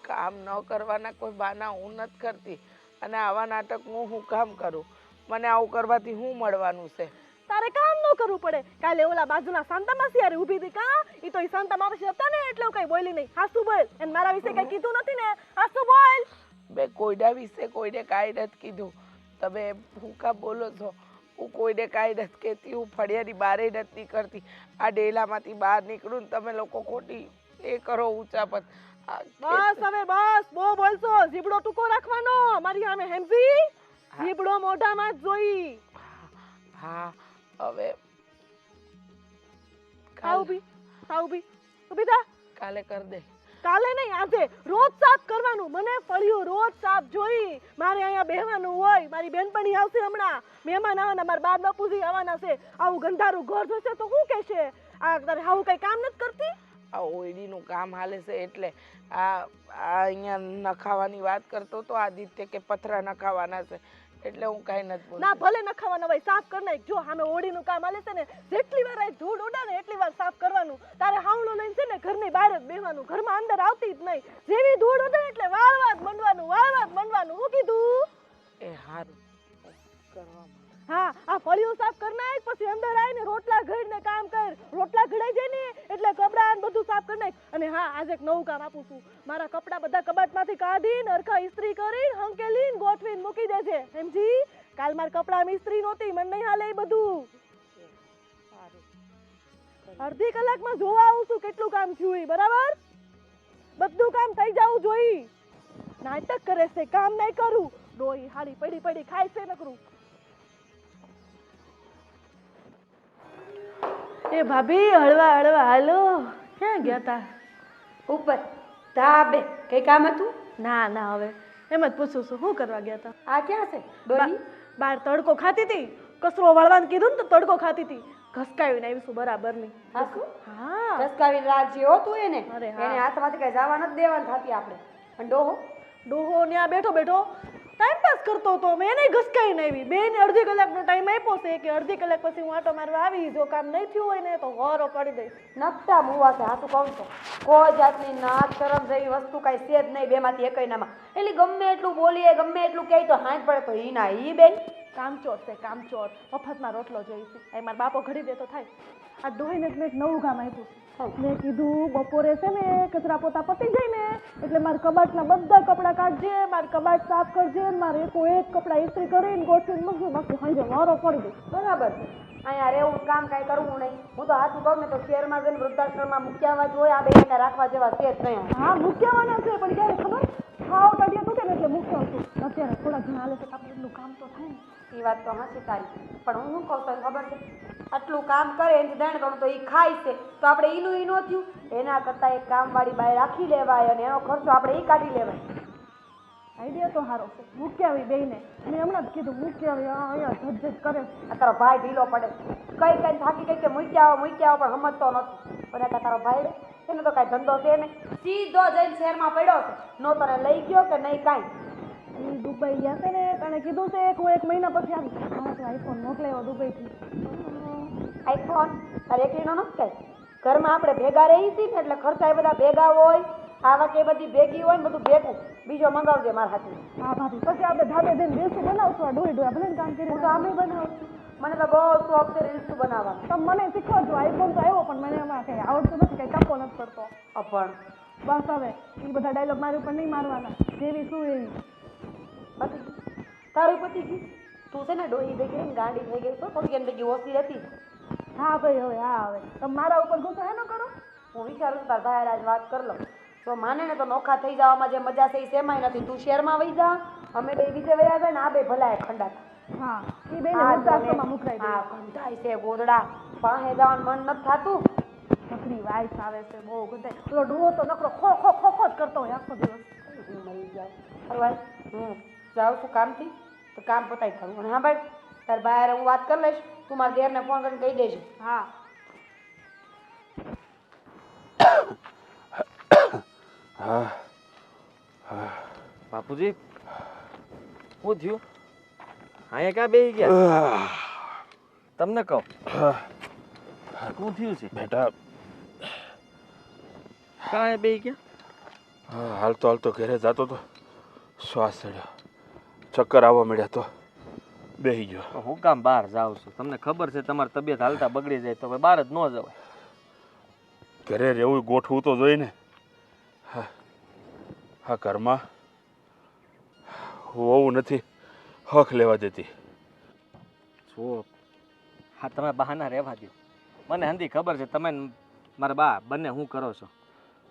કામ ન કરવાના કોઈ બહાના હું નથી કરતી. અને આવા નાટક હું કામ કરું? મને આવું કરવાથી શું મળવાનું છે? તારે કામ ન કરવું પડે. કાલે ઓલા બાજુના શાંતા માસી હારે ઊભી હતી કા? ઈ તો ઈ શાંતા માસી હતા ને એટલે હું કઈ બોલી નહીં. હાસુ બોલ. એને મારા વિશે કઈ કીધું નથી ને? હાસુ બોલ. બે કોઈના વિશે કોઈને કાંઈ નથી કીધું. તમે હું કામ બોલો છો? હું કોઈને કાંઈ નથી કહેતી. હું ફળિયાની બહાર નથી નીકળતી. આ ડેલામાંથી બહાર નીકળું ને તમે લોકો ખોટી એ કરો ઊંચાપત. બસ હવે બસ, બહુ બોલશો. જીબડો ટૂંકો રાખવાનો મારી સામે હેમજી. જીબડો મોઢામાં જ જોઈ. હા, હવે ઊભી થા. કાલે કર દે. કાલે નહીં, આજે. રોજ સાફ કરવાનું. મને ફળિયું રોજ સાફ જોઈ. મારે અહીંયા બેહવાનું હોય. મારી બેનપણી આવશે હમણાં. મહેમાન આવવાના, મારા બા બાપુજી આવવાના છે. આવું ગંધારું ઘર જોશે તો શું કહેશે? આ તારે આવું કઈ કામ નથી કરતી? આ ઓયડીનું કામ હાલે છે એટલે આ અહીંયા નખાવાની વાત કરતો તો આદિત્ય કે પથરા નખાવાના છે એટલે હું કાંઈ નથી બોલતી. ના, ભલે નખાવાના હોય સાફ કરી નાખ. જો સામે ઓડીનું કામ હાલે છે ને, જેટલી વાર આ ધૂળ ઉડે ને એટલી વાર સાફ કરવાનું. તારે હાવણો લઈને છે ને ઘરની બહાર જ બેહવાનું. ઘરમાં અંદર આવતી જ નહીં. જેવી ધૂળ ઉડે એટલે વાળવા જ મંડવાનું. શું કીધું? એ હારું કરવા. હા, આ ફળિયું સાફ કરી નાખ, પછી અંદર આવીને રોટલા ઘડીને કામ કર. રોટલા ઘડાઈ જાય ને એટલે કપડાં ને બધું સાફ કરી નાખ. અને હા, આજે એક નવું કામ આપું છું. મારા કપડાં બધા કબાટમાંથી કાઢીને હરખા ઇસ્ત્રી કરીને હંકેલીને ગોઠવીને મૂકી દેજે. સમજી? કાલ મારા કપડાં ઇસ્ત્રી નહોતી, મને નહીં હાલે એ બધું. અડધી કલાકમાં જોવા આવું છું કેટલું કામ થયું. બરાબર? બધું કામ થઈ જવું જોઈએ. નાટક કરે છે, કામ નહીં કરું. ડોહી હાડી પડી ખાય છે નકરું. એ ભાભી, હળવા હાલો. ક્યાં ગયા તા? ઉપર ધાબે કઈ કામ હતું? ના હવે એમ જ પૂછું છું, શું કરવા ગયા તા? આ ક્યાં છે ડોહી? બાર તડકો ખાતી હતી. કચરો વાળવાનું કીધું ને તો તડકો ખાતી હતી. ઘસકાવીને આવીશું બરાબર ની. હા, ઘસકાવીને રાખજે હો તું એને. અરે હા. એને હાથમાંથી કઈ જવા નથી દેવાનું થતી આપણે. અને ડોહો ત્યાં બેઠો ટાઈમ પાસ કરતો હતો. મેં નહીં ઘસકાઈને આવી. બેન અડધી કલાકનો ટાઈમ આપ્યો છે કે અડધી કલાક પછી હું આટો મારવા આવી. જો કામ નહીં થયું હોય ને તો હોરો કરી દઈશ. નકટા મુવા છે. હાથું કહું તો કોઈ જાતની નાક શરમ જેવી વસ્તુ કઈ છે જ નહીં બેમાંથી એકયનામાં. એટલે ગમે એટલું બોલીએ, ગમે એટલું કહે તો હાથ પડે તો ઈ ના ઈ બેન કામચોર છે, કામચોર. મફતમાં રોટલો જોઈશે. એ મારા બાપો ઘડી દે તો થાય. આ ડોહીને મેં એક નવું કામ આપ્યું. મેં કીધું બપોરે છે ને કચરા પોતા પતી જાય ને એટલે મારા કબાટના બધા કપડાં કાઢજે, મારા કબાટ સાફ કરજે, મારે એક કપડાં ઇસ્ત્રી કરીને ગોઠવીને મૂકજો. બાકી હાંજે વારો પડી દે. બરાબર છે. અહીંયા રહેવું કામ કાંઈ કરવું નહીં. હું તો હાથું કહું ને તો શહેરમાં જઈને વૃદ્ધાશ્રમમાં મૂક્યા જોઈએ. આ બેને રાખવા જેવા છે જ નહીં. હા, મૂક્યાવાના છે પણ ક્યારે ખબર ખાવ કાઢીએ તૂટે ને એટલે મૂકતો છું. અત્યારે થોડા ઘણા હાલે છે આપણે એટલું કામ તો થાય ને. એ વાત તો હાચી તારી. પણ હું શું કહું તને ખબર છે? આટલું કામ કરે એની દાણ ગણું તો એ ખાય છે તો આપણે ઈનું ઈ ન થયું. એના કરતાં એક કામવાળી બાય રાખી લેવાય અને એનો ખર્ચો આપણે ઈ કાઢી લેવાય. આઈડિયા તો સારો છે મૂકી આવી બેયને મેં હમણાં જ કીધું મૂકી આવી અહીંયા ઝટ કરે આ તારો ભાઈ ઢીલો પડે કઈ થાકી ગઈ કે મૂકી આવો પણ સમજતો નથી પણ આ તારો ભાઈ રે, એને તો કાંઈ ધંધો છે ને સીધો જઈને શહેરમાં પડ્યો છે નો તને લઈ ગયો કે નહીં કાંઈ. એ દુબઈ ગયા છે ને તને કીધું છે કે હું 1 મહિના પછી આવી હા તો આઈફોન મોકલાયો દુબઈથી. આઈફોન તારે એકલીનો નથી કાંઈ ઘરમાં આપણે ભેગા રહી છીએ ને એટલે ખર્ચા એ બધા ભેગા હોય આવક એ બધી ભેગી હોય ને બધું ભેગું બીજો મંગાવજે મારા હાથમાં. હા ભાભી પછી આપણે ધાબે જઈને બેસું બનાવશું આ ડોઈ ડોયા ભલે કામ કરી હું તો આમે બનાવું છું. મને તો બહુ શોખ છે રીલ્સ બનાવવાનો. તમે મને શીખવાડજો આઈફોન તો આવ્યો પણ મને એમાં કંઈ આવડતું નથી કંઈ ટપો નથી પડતો. પણ બસ હવે એ બધા ડાયલોગ મારી ઉપર નહીં મારવાના જેવી શું એવી. પતી ગયું. તારું પતી ગયું. તું છે ને ડોહી થઈ ગઈ ગાંડી થઈ ગઈ તો થોડી એમ ભેગી ઓછી હતી. હા ભાઈ હવે હા હવે તમે મારા ઉપર ગુસ્સો હે ન કરો. હું વિચારું છું તાર ભાઈ આજ વાત કરી લઉં તો માને ને તો નોખા થઈ જવામાં જે મજા છે એ સેમાય નથી. તું શહેરમાં વહી જા અમે બે બીજે વયા જાય ને આ બે ભલાય ખંડાતા. હા એ બેને વૃદ્ધાશ્રમમાં મુકરાઈ દે. હા કંટાઈ છે ગોદડા પાસે જવાનું મન નથી થાતું. નકરી વાઈસ આવે છે બહુ ગંધાય પેલો ડૂહો તો નકરો ખો ખો ખો ખો જ કરતો હોય આખો દિવસ. હું મરી જાઉં. અરવાય હું જાઉં છું કામથી તો કામ પતાવી કરું અને હા ભાઈ તાર ભાઈ હું વાત કરી લઈશ તું મારા દેરને ફોન કરીને કહી દેજે. હા બાપુજી શું થયું અહીંયા ક્યાં બેસી ગયા તમને કહો શું થયું છે બેટા કાંઈ બેસી ગયા હાલતો ઘરે જતો તો શ્વાસ ચડ્યો ચક્કર આવવા મળ્યા તો બેસી ગયો. હું કામ બહાર જાઉં છું તમને ખબર છે તમારી તબિયત હાલતા બગડી જાય તો હવે બહાર જ ન જવાય. ઘરે રહેવું ગોઠવું તો જોઈએ ને. હા ઘરમાં હોવું નથી હક લેવા દેતી. જો હા તમે બહાના રહેવા દો મને હંધી ખબર છે તમે ને મારા બા બંને શું કરો છો.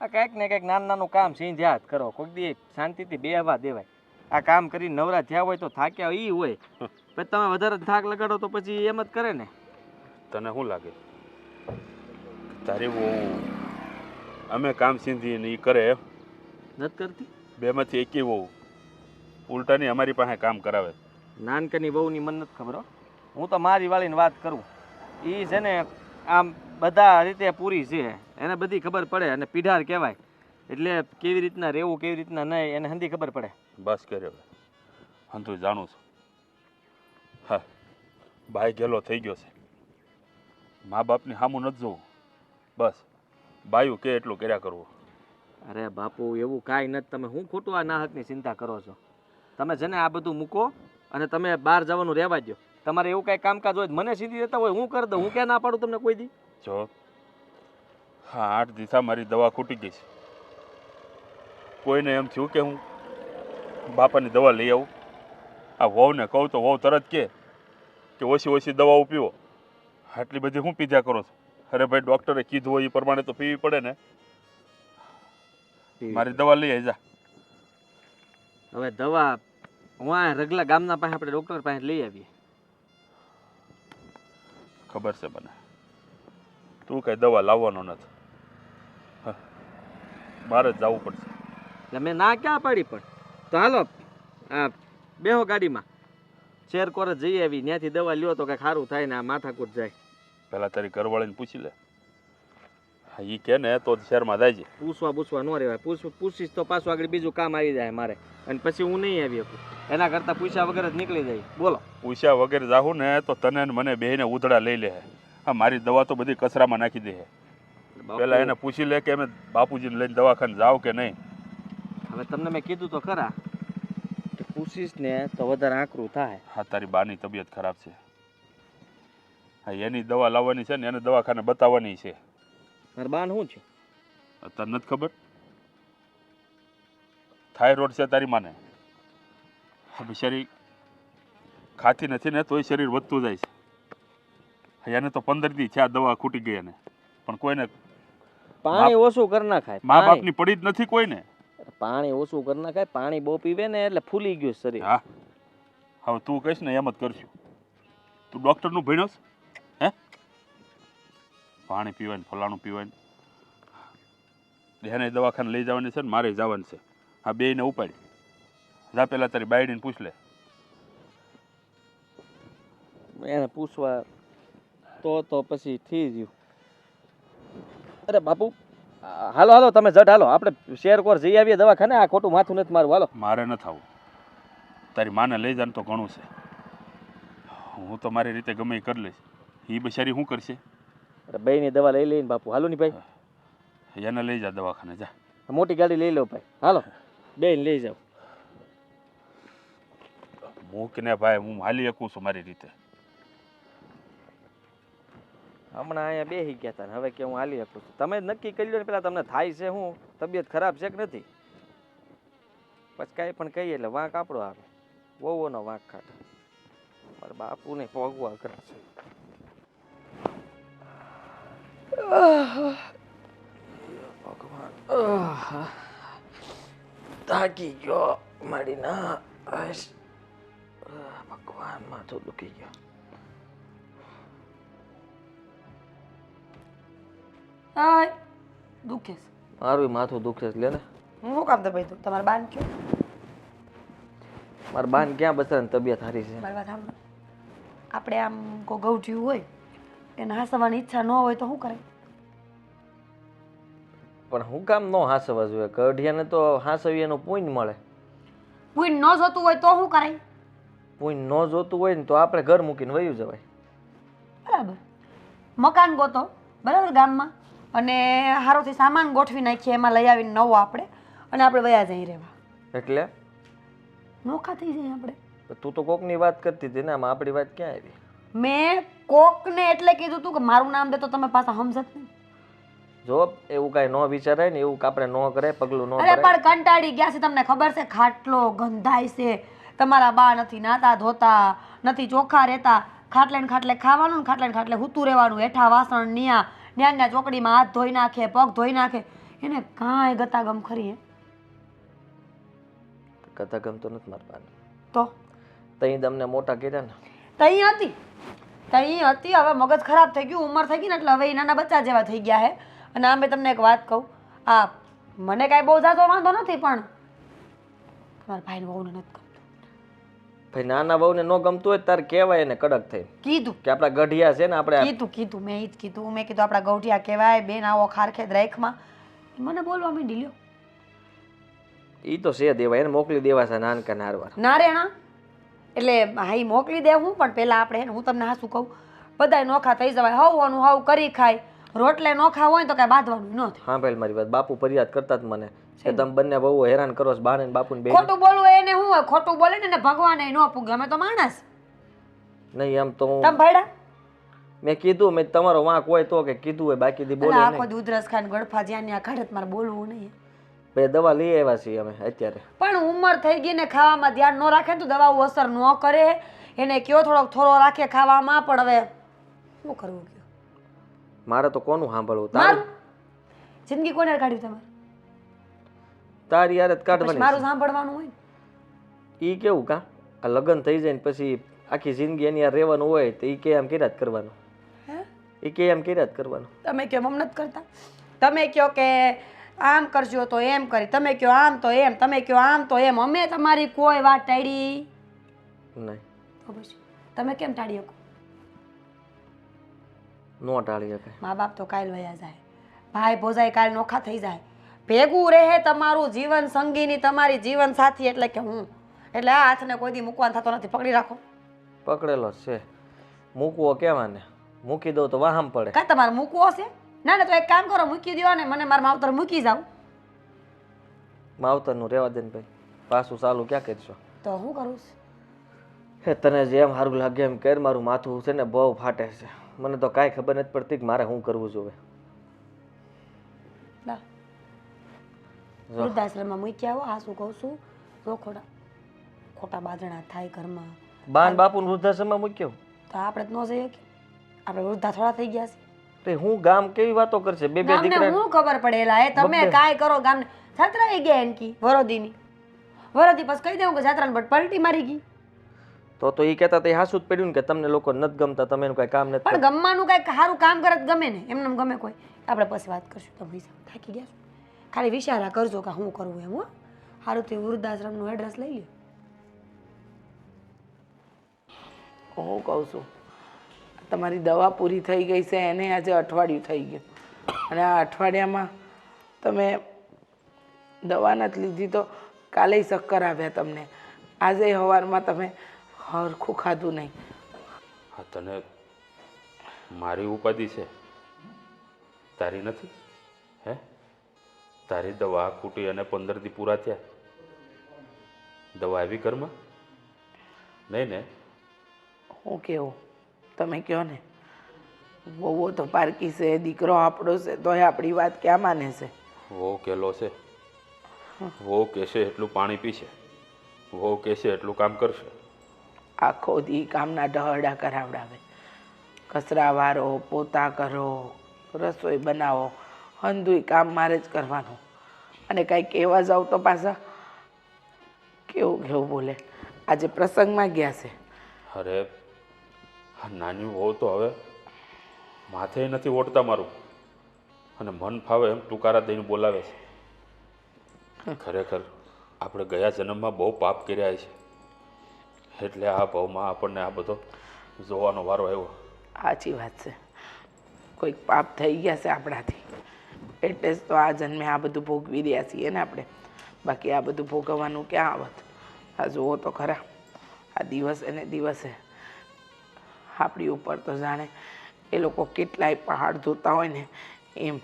આ કંઈક ને કંઈક નાનું નાનું કામ સિંધ્યા જ કરો કોઈક દી શાંતિથી બેહવા દેવાય. આ કામ કરીને નવરા થયા હોય તો થાક્યા એ હોય પછી તમે વધારે થાક લગાડો તો પછી એમ જ કરે ને. તને શું લાગે તારી બહુ અમે કામ સીંધી ને એ કરે એમ નથી કરતી. બેમાંથી એકી બહુ ઉલટાની અમારી પાસે કામ કરાવે. નાનકની બહુની મને નથી ખબર હો. હું તો મારી વાળીને વાત કરું એ છે ને આમ બધા રીતે પૂરી છે એને બધી ખબર પડે અને પીઢાર કહેવાય એટલે કેવી રીતના રહેવું કેવી રીતના નહીં એને હંધી ખબર પડે. બસ કરે હવે હું તું જાણું છું. હા ભાઈ ગેલો થઈ ગયો છે. મા બાપની સામું નથી જોવું બસ બાયું કે એટલું કર્યા કરવું. અરે બાપુ એવું કાંઈ નથી તમે હું ખોટું આ નાહકની ચિંતા કરો છો. તમે છે ને આ બધું મૂકો અને તમે બહાર જવાનું રહેવા દો. તમારે એવું કાંઈ કામકાજ હોય મને સીધી દેતા હોય હું કરી દઉં. હું ક્યાં ના પાડું તમને કોઈ દી. જો હા 8 દિવસા મારી દવા ખૂટી ગઈ છે. કોઈને એમ થયું કે હું બાપાની દવા લઈ આવું. આ વહુને કહું તો વહુ તરત કે ઓછી દવાઓ પીવો. આટલી બધી હું પીધા કરો છો. અરે ભાઈ ડૉક્ટરે કીધું હોય એ પ્રમાણે તો પીવી પડે ને. મારી દવા લઈ આવી જા. હવે દવા હું આ રગલા ગામના પાસે આપણે ડૉક્ટર પાસે લઈ આવીએ. ખબર છે મને તું કઈ દવા લાવવાનો નથી. મારે જ જવું પડશે. એટલે મેં ના ક્યાં પાડી પણ તો હાલો આ બેહો ગાડીમાં શેર કોર જઈ આવી ત્યાંથી દવા લ્યો તો કંઈક સારું થાય ને આ માથાકૂટ જાય. પહેલાં તારી ઘરવાળીને પૂછી લે. હા એ કે ને તો શહેરમાં જાય છે. પૂછવા ન રહેવાય. પૂછીશ તો પાછું આગળ બીજું કામ આવી જાય મારે અને પછી હું નહીં આવી શકું. એના કરતાં પૂછ્યા વગર જ નીકળી જાય. બોલો પૂછ્યા વગર જાઉં ને તો તને ને મને બેને ઉધડા લઈ લે. હા મારી દવા તો બધી કચરામાં નાખી દે. પહેલાં એને પૂછી લે કે અમે બાપુજીને લઈને દવાખાને જાવ કે નહીં. હવે તમને મેં કીધું તો ખરા કે પૂછીશ ને તો વધારે આકરું થાય. હા તારી બાની તબિયત ખરાબ છે. હા એની દવા લાવવાની છે ને એને દવાખાને બતાવવાની છે. મારા બાન શું છે તને નથી ખબર થાઇરોઇડ છે તારી માને. બિચારી ખાતી નથી ને તોય શરીર વધતું જાય છે. એને તો 15 દી છે આ દવા ખૂટી ગઈ એને પણ કોઈને પાણી ઓછું કરી નાખાય. મા બાપની પડી જ નથી કોઈને. પાણી ઓછું કરી નાખાય. પાણી બહુ પીવે ને એટલે ફૂલી ગયું શરીર. હા હવે તું કહીશ ને એમ જ કરશું. તું ડૉક્ટરનું ભણ્યો છે હે પાણી પીવાય ને ફલાણું પીવાય ને એને દવાખાને લઈ જવાની છે ને મારે જવાનું છે. આ બેયને ઉપાડી જા પેલા તારી બાયડીને પૂછ લે. એને પૂછવા તો પછી થઈ ગયું. અરે બાપુ હાલો હાલો તમે જટ હાલો, આપણે શેરકોર જઈ આવીએ દવાખાને. આ ખોટું માથું નથી મારું, હાલો. મારે ન થવું. તારી માને લઈ જાય તો ઘણું છે. હું તો મારી રીતે ગમે એ કરી લઈશ. એ બિચારી શું કરશે? અરે બેયની દવા લઈ લઈને બાપુ, હાલો ની ભાઈ. એને લઈ જા દવાખાને, જા. મોટી ગાડી લઈ લો ભાઈ, હાલો બેન લઈ જાઓ. મૂકને ભાઈ, હું હાલી શકું છું મારી રીતે. હમણાં અહીંયા બેસી ગયા હતા ને હવે કે હું હાલી શકું છું. તમે જ નક્કી કરી લો ને પેલા, તમને થાય છે હું, તબિયત ખરાબ છે કે નથી? પછી કાંઈ પણ કહીએ એટલે વાંક આપણો આવે, વહુઓનો વાંક કાઢે. મારા બાપુને ભોગવા કરે છે. ભગવાન થાકી ગયો મારી ના. ભગવાન માથું દુખી ગયો. હાય દુખે છે. મારું માથું દુખે છે. લે ને હું શું કામ તો ભાઈ તું તમારા બાન કયો? મારા બાન ક્યાં બચારાની તબિયત સારી છે. મારી વાત સાંભળો. આપણે આમ કોઈ ગૌઠિયું હોય એને હાંસવાની ઈચ્છા ન હોય તો શું કરે? પણ હું કામ ન હાંસવા જોઈએ? કઢિયાને તો હાંસવી એનું પુણ્ય મળે. પુણ્ય ન જોતું હોય તો શું કરાય? પુણ્ય ન જોતું હોય ને તો આપણે ઘર મૂકીને વયું જવાય. બરાબર. મકાન ગોતો બરાબર ગામમાં, અને હારોથી સામાન ગોઠવી નાખીએ એમાં લઈ આવીને નવો આપણે, અને આપણે વયા જઈ રહેવા. એટલે નોખા થઈ જાય આપણે. તું તો કોકની વાત કરતી હતી ને, આમાં આપણી વાત ક્યાં આવી? મેં કોકને એટલે કીધું તું કે મારું નામ દે તો તમે પાછા સમજત નહીં. જો એવું કાંઈ ન વિચારાય ને, એવું આપણે ન કરે, પગલું ન અરે કરે. પણ કંટાળી ગયા છે, તમને ખબર છે? ખાટલો ગંધાય છે, તમારા બા નથી નાતા ધોતા, નથી ચોખ્ખા રહેતા, ખાટલે ને ખાટલે ખાવાનું, ખાટલે ને ખાટલે હૂતું રહેવાનું, હેઠા વાસણ ન્યા ચોકડીમાં હાથ ધોઈ નાખે, પગ ધોઈ નાખે, એને કાંઈ ગતાગમ ખરી? કથા ગમતો નથી મારવાની. તો તઈ તમને મોટા કર્યા ને. તઈ હતી, હવે મગજ ખરાબ થઈ ગયું, ઉંમર થઈ ગઈ ને એટલે હવે એ નાના બચ્ચા જેવા થઈ ગયા હે. અને આમ તમને એક વાત કહું, આ મને કાંઈ બહુ ઝાઝો વાંધો નથી, પણ તમારા ભાઈને વહુને નથી ગમતું. ભાઈ નાના બહુને ન ગમતું હોય તારે કહેવાય એને કડક થઈ કીધું કે આપણા ગઢિયા છે ને, આપણે કીધું મેં ઈ જ કીધું. મેં કીધું આપણા ગૌઠિયા કહેવાય, બેન આવો ખારખેદ રાખમાં. મને બોલવા માંડી લ્યો. ઈ તો છે દેવા, એને મોકલી દેવા છે નાનકા નારવાર. ના રેણા એટલે હા ઈ મોકલી દે હું, પણ પેલા આપણે હું તમને હાસું કહું, બધાય નોખા થઈ જવાય, હવવાનું હવ કરી ખાય, રોટલે નોખા હોય તો કાંઈ બાંધવાનું ન થાય. હા ભાઈ મારી વાત, બાપુ ફરિયાદ કરતા જ મને કે તમે બંને બહુ હેરાન કરો છો, બાને બાપુને બે. ખોટું બોલવું એને શું હોય? ખોટું બોલે ને ભગવાન ન પૂગે, અમે તો માણસ. નહીં એમ તો તમે ભાઈડા મેં કીધું, મેં તમારો વાંક હોય તો કે કીધું હોય, બાકી દી બોલે આખો નહીં. દી ઉધરસ ખાઈને ગળફા જ્યાં ત્યાં કાઢે મારે બોલવું નહીં. ભાઈ દવા લઈ આવ્યા છીએ અમે અત્યારે. પણ ઉંમર થઈ ગઈ ને ખાવામાં ધ્યાન ન રાખે ને તો દવાઓ અસર ન કરે. એને કયો થોડોક થોડો રાખે ખાવામાં, પણ હવે શું કરવું કયો? મારે તો કોનું સાંભળવું? મારું જિંદગી કોને કાઢ્યું તમારે? તારી યાર જ પછી કાઢવાની મારું સાંભળવાનું હોય ને. ઈ કેવું કા આ લગ્ન થઈ જાય ને પછી આખી જિંદગી એની યાર રહેવાનું હોય તો ઈ કે એમ કર્યા જ કરવાનું. હે? ઈ કે એમ કર્યા જ કરવાનું. તમે કયો મમ નથી કરતા? તમે કયો કે આમ કરજો તો એમ કરી, તમે કયો આમ તો એમ, તમે કયો આમ તો એમ. અમે તમારી કોઈ વાત ટાળી નહીં. તો પછી તમે કેમ ટાળી શકો? નો ટાળી શકે. મા બાપ તો કાલ વયા જાય, ભાઈ ભોજાઈ કાલ નોખા થઈ જાય, ભેગું રહે તમારું જીવન સંગીની, તમારી જીવન સાથી એટલે કે હું. એટલે આ હાથને કોઈ દી મૂકવાનો થતો નથી, પકડી રાખો. પકડેલો છે, મૂકવો કેમ આને? મૂકી દઉં તો વાહમ પડે. કાં તમારે મૂકવો હશે? ના તો એક કામ કરો, મૂકી દો ને મને મારા માવતર મૂકી જાવ. માવતરનું રહેવા દે ને ભાઈ, પાછું ચાલુ ક્યાં કરશો? તો હું કરું? હે તને જેમ સારું લાગે એમ કર. મારું માથું છે ને બહુ ફાટે છે, મને તો કાંઈ ખબર નથી પડતી કે મારે શું કરવું જોઈએ. વૃદ્ધાશ્રમમાં મૂકી આવો. આ શું કહું છું, જો ખોટા બાજણા થાય ઘરમાં. બાન બાપુને વૃદ્ધાશ્રમમાં મૂક્યો તો આપણે જ ન જઈએ કે? આપણે વૃદ્ધા થોડા થઈ ગયા છે? તો હું ગામ કેવી વાતો કરશે? બે ગામને દીકરા હું ખબર પડેલા એ તમે કાંઈ કરો ગામને છાત્રા એ ગયા એનકી વરોદીની પછી કહી દેવું કે છાત્રાને બટ પલટી મારી ગઈ. તો ઈ કહેતા તે હાસું જ પડ્યું ને કે તમને લોકો નથી ગમતા, તમે એનું કાંઈ કામ નથી પણ ગમવાનું કાંઈક સારું કામ કરે ગમે ને, એમને ગમે કોઈ. આપણે પછી વાત કરશું. તમે થાકી ગયા છો, ખાલી વિચારા કરજો કે શું કરવું એમ. હો સારું તે વૃદ્ધાશ્રમનું એડ્રેસ લઈ લ્યો. હું કહું છું તમારી દવા પૂરી થઈ ગઈ છે એને આજે અઠવાડિયું થઈ ગયું અને આ અઠવાડિયામાં તમે દવા નથી લીધી તો કાલે ચક્કર આવ્યા તમને આજે સવારમાં તમે હરખું ખાધું નહીં. હા તને મારી ઉપાધિ છે, તારી નથી. હે તારી દવા ખૂટી અને 15 દી પૂરા થયા, દવા આવી ઘરમાં નહીં ને? હું કેવું તમે કહો ને. વહુ તો પારકી છે, દીકરો આપણો છે, તોય આપણી વાત ક્યાં માને છે? વહુ કેલો છે, વહુ કહેશે એટલું પાણી પીશે, વહુ કહેશે એટલું કામ કરશે. આખો દી કામના ઢહડા કરાવડાવે. કચરા વારો, પોતા કરો, રસોઈ બનાવો, હંધુય કામ મારે જ કરવાનું. અને કાંઈ કહેવા જાવ તો પાછા કેવું કેવું બોલે. આજે પ્રસંગમાં ગયા છે. અરે આ નાની વહુ તો હવે માથે નથી ઓળતા મારું, અને મન ફાવે એમ ટુકારા દઈને બોલાવે છે. ખરેખર આપણે ગયા જન્મમાં બહુ પાપ કર્યા છે, એટલે આ ભાવમાં આપણને આ બધો જોવાનો વારો આવ્યો. સાચી વાત છે. કોઈક પાપ થઈ ગયા છે આપણાથી, એટલે જ તો આ જન્મે આ બધું ભોગવી રહ્યા છીએ ને આપણે. બાકી આ બધું ભોગવવાનું ક્યાં આવત? આ જુઓ તો ખરા, આ દિવસે ને દિવસે આપણી ઉપર તો જાણે એ લોકો કેટલાય પહાડ ધોતા હોય ને એમ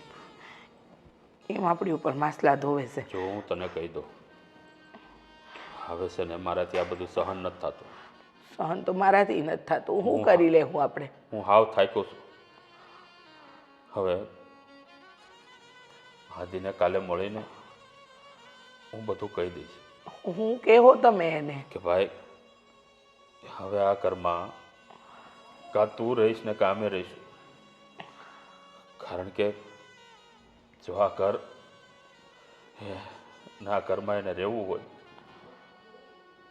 એમ આપણી ઉપર માસલા ધોવે છે. જો હું તને કહી દઉં, હવે છે ને મારાથી આ બધું સહન નથી થતું. સહન તો મારાથી નથી થતું. હું કરી લેવું આપણે? હું હાવ થાક્યો છું. હવે આદિને કાલે મળીને હું બધું કહી દઈશ. હું કેવો તમે એને કે ભાઈ હવે આ ઘરમાં કાં તું રહીશ ને કાં અમે રહીશું. કારણ કે જો આ ઘર ના ઘરમાં એને રહેવું હોય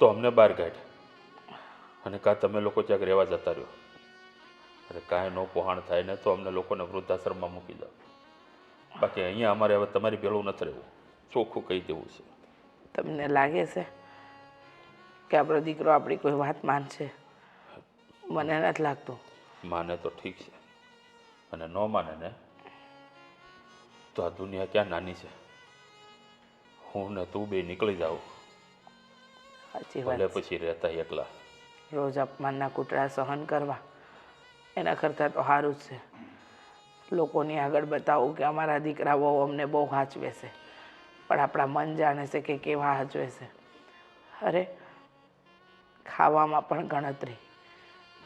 તો અમને બહાર કાઢે, અને કાં તમે લોકો ક્યાંક રહેવા જતા રહ્યો. અરે કાંઈ ન પહોંચ થાય ને તો અમને લોકોને વૃદ્ધાશ્રમમાં મૂકી દો. બાકી અહીંયા અમારે હવે તમારી ભેળું નથી રહેવું, ચોખ્ખું કહી દેવું છે. તમને લાગે છે કે આપણો દીકરો આપણી કોઈ વાત માનશે? મને નથી લાગતું. માને તો ઠીક છે, અને ન માને ને તો આ દુનિયા ક્યાં નાની છે. હું ને તું બે નીકળી જાવ, સાચી ભલે વાત. પછી રહેતા એકલા. રોજ અપમાનના કૂતરા સહન કરવા એના કરતાં તો સારું જ છે લોકોની આગળ બતાવું કે અમારા દીકરાઓ અમને બહુ સાચવે છે, પણ આપણા મન જાણે છે કે કેવા સાચવે છે. અરે ખાવામાં પણ ગણતરી,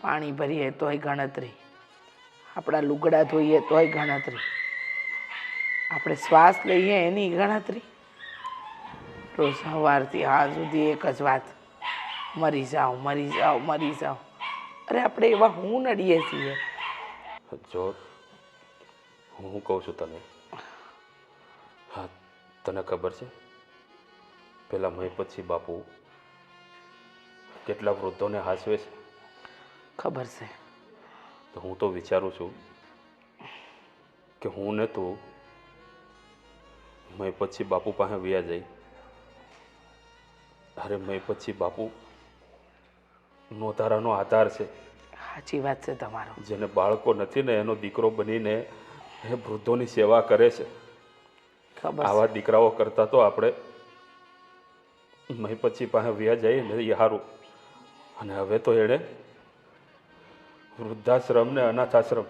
પાણી ભરીએ તોય ગણતરી, આપણા લુગડા ધોઈએ તોય ગણતરી, આપણે શ્વાસ લઈએ એની ગણતરી. રોજ સવારથી હાથ સુધી એક જ વાત, મરી જાઓ મરી જાઓ મરી જાઓ. અરે આપણે એવા હું નડીએ છીએ. જો હું કહું છું તને, હા તને ખબર છે પેલા મહિપતસિંહ બાપુ કેટલા વૃદ્ધોને હાચવે છે? ખબર છે. તો હું તો વિચારું છું કે હું ને તું મહિપતસિંહ બાપુ પાસે વ્યા જઈ. અરે મહિપતસિંહ બાપુ નોધારાનો આધાર છે. સાચી વાત છે તમારો. જેને બાળકો નથી ને એનો દીકરો બનીને એ વૃદ્ધોની સેવા કરે છે. ખબર આવા દીકરાઓ કરતા તો આપણે મહિપતસિંહ પાસે વ્યા જઈએ ને એ સારું. અને હવે તો એણે વૃદ્ધાશ્રમ ને અનાથાશ્રમ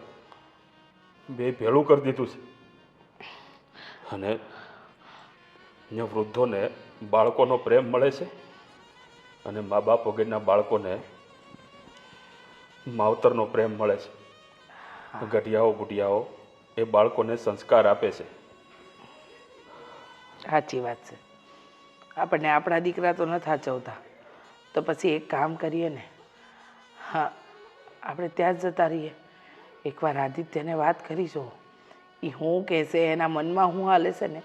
બે ભેળું કરી દીધું છે. અને અહીંયા વૃદ્ધોને બાળકોનો પ્રેમ મળે છે, અને મા બાપ વગરના બાળકોને માવતરનો પ્રેમ મળે છે. ગઢિયાઓ બુઢિયાઓ એ બાળકોને સંસ્કાર આપે છે. સાચી વાત છે. આપણને આપણા દીકરા તો નથી સાચવતા, તો પછી એક કામ કરીએ ને, હા આપણે ત્યાં જ જતા રહીએ. એકવાર આદિત્યને વાત કરીશું, એ શું કહેશે, એના મનમાં શું હાલે છે ને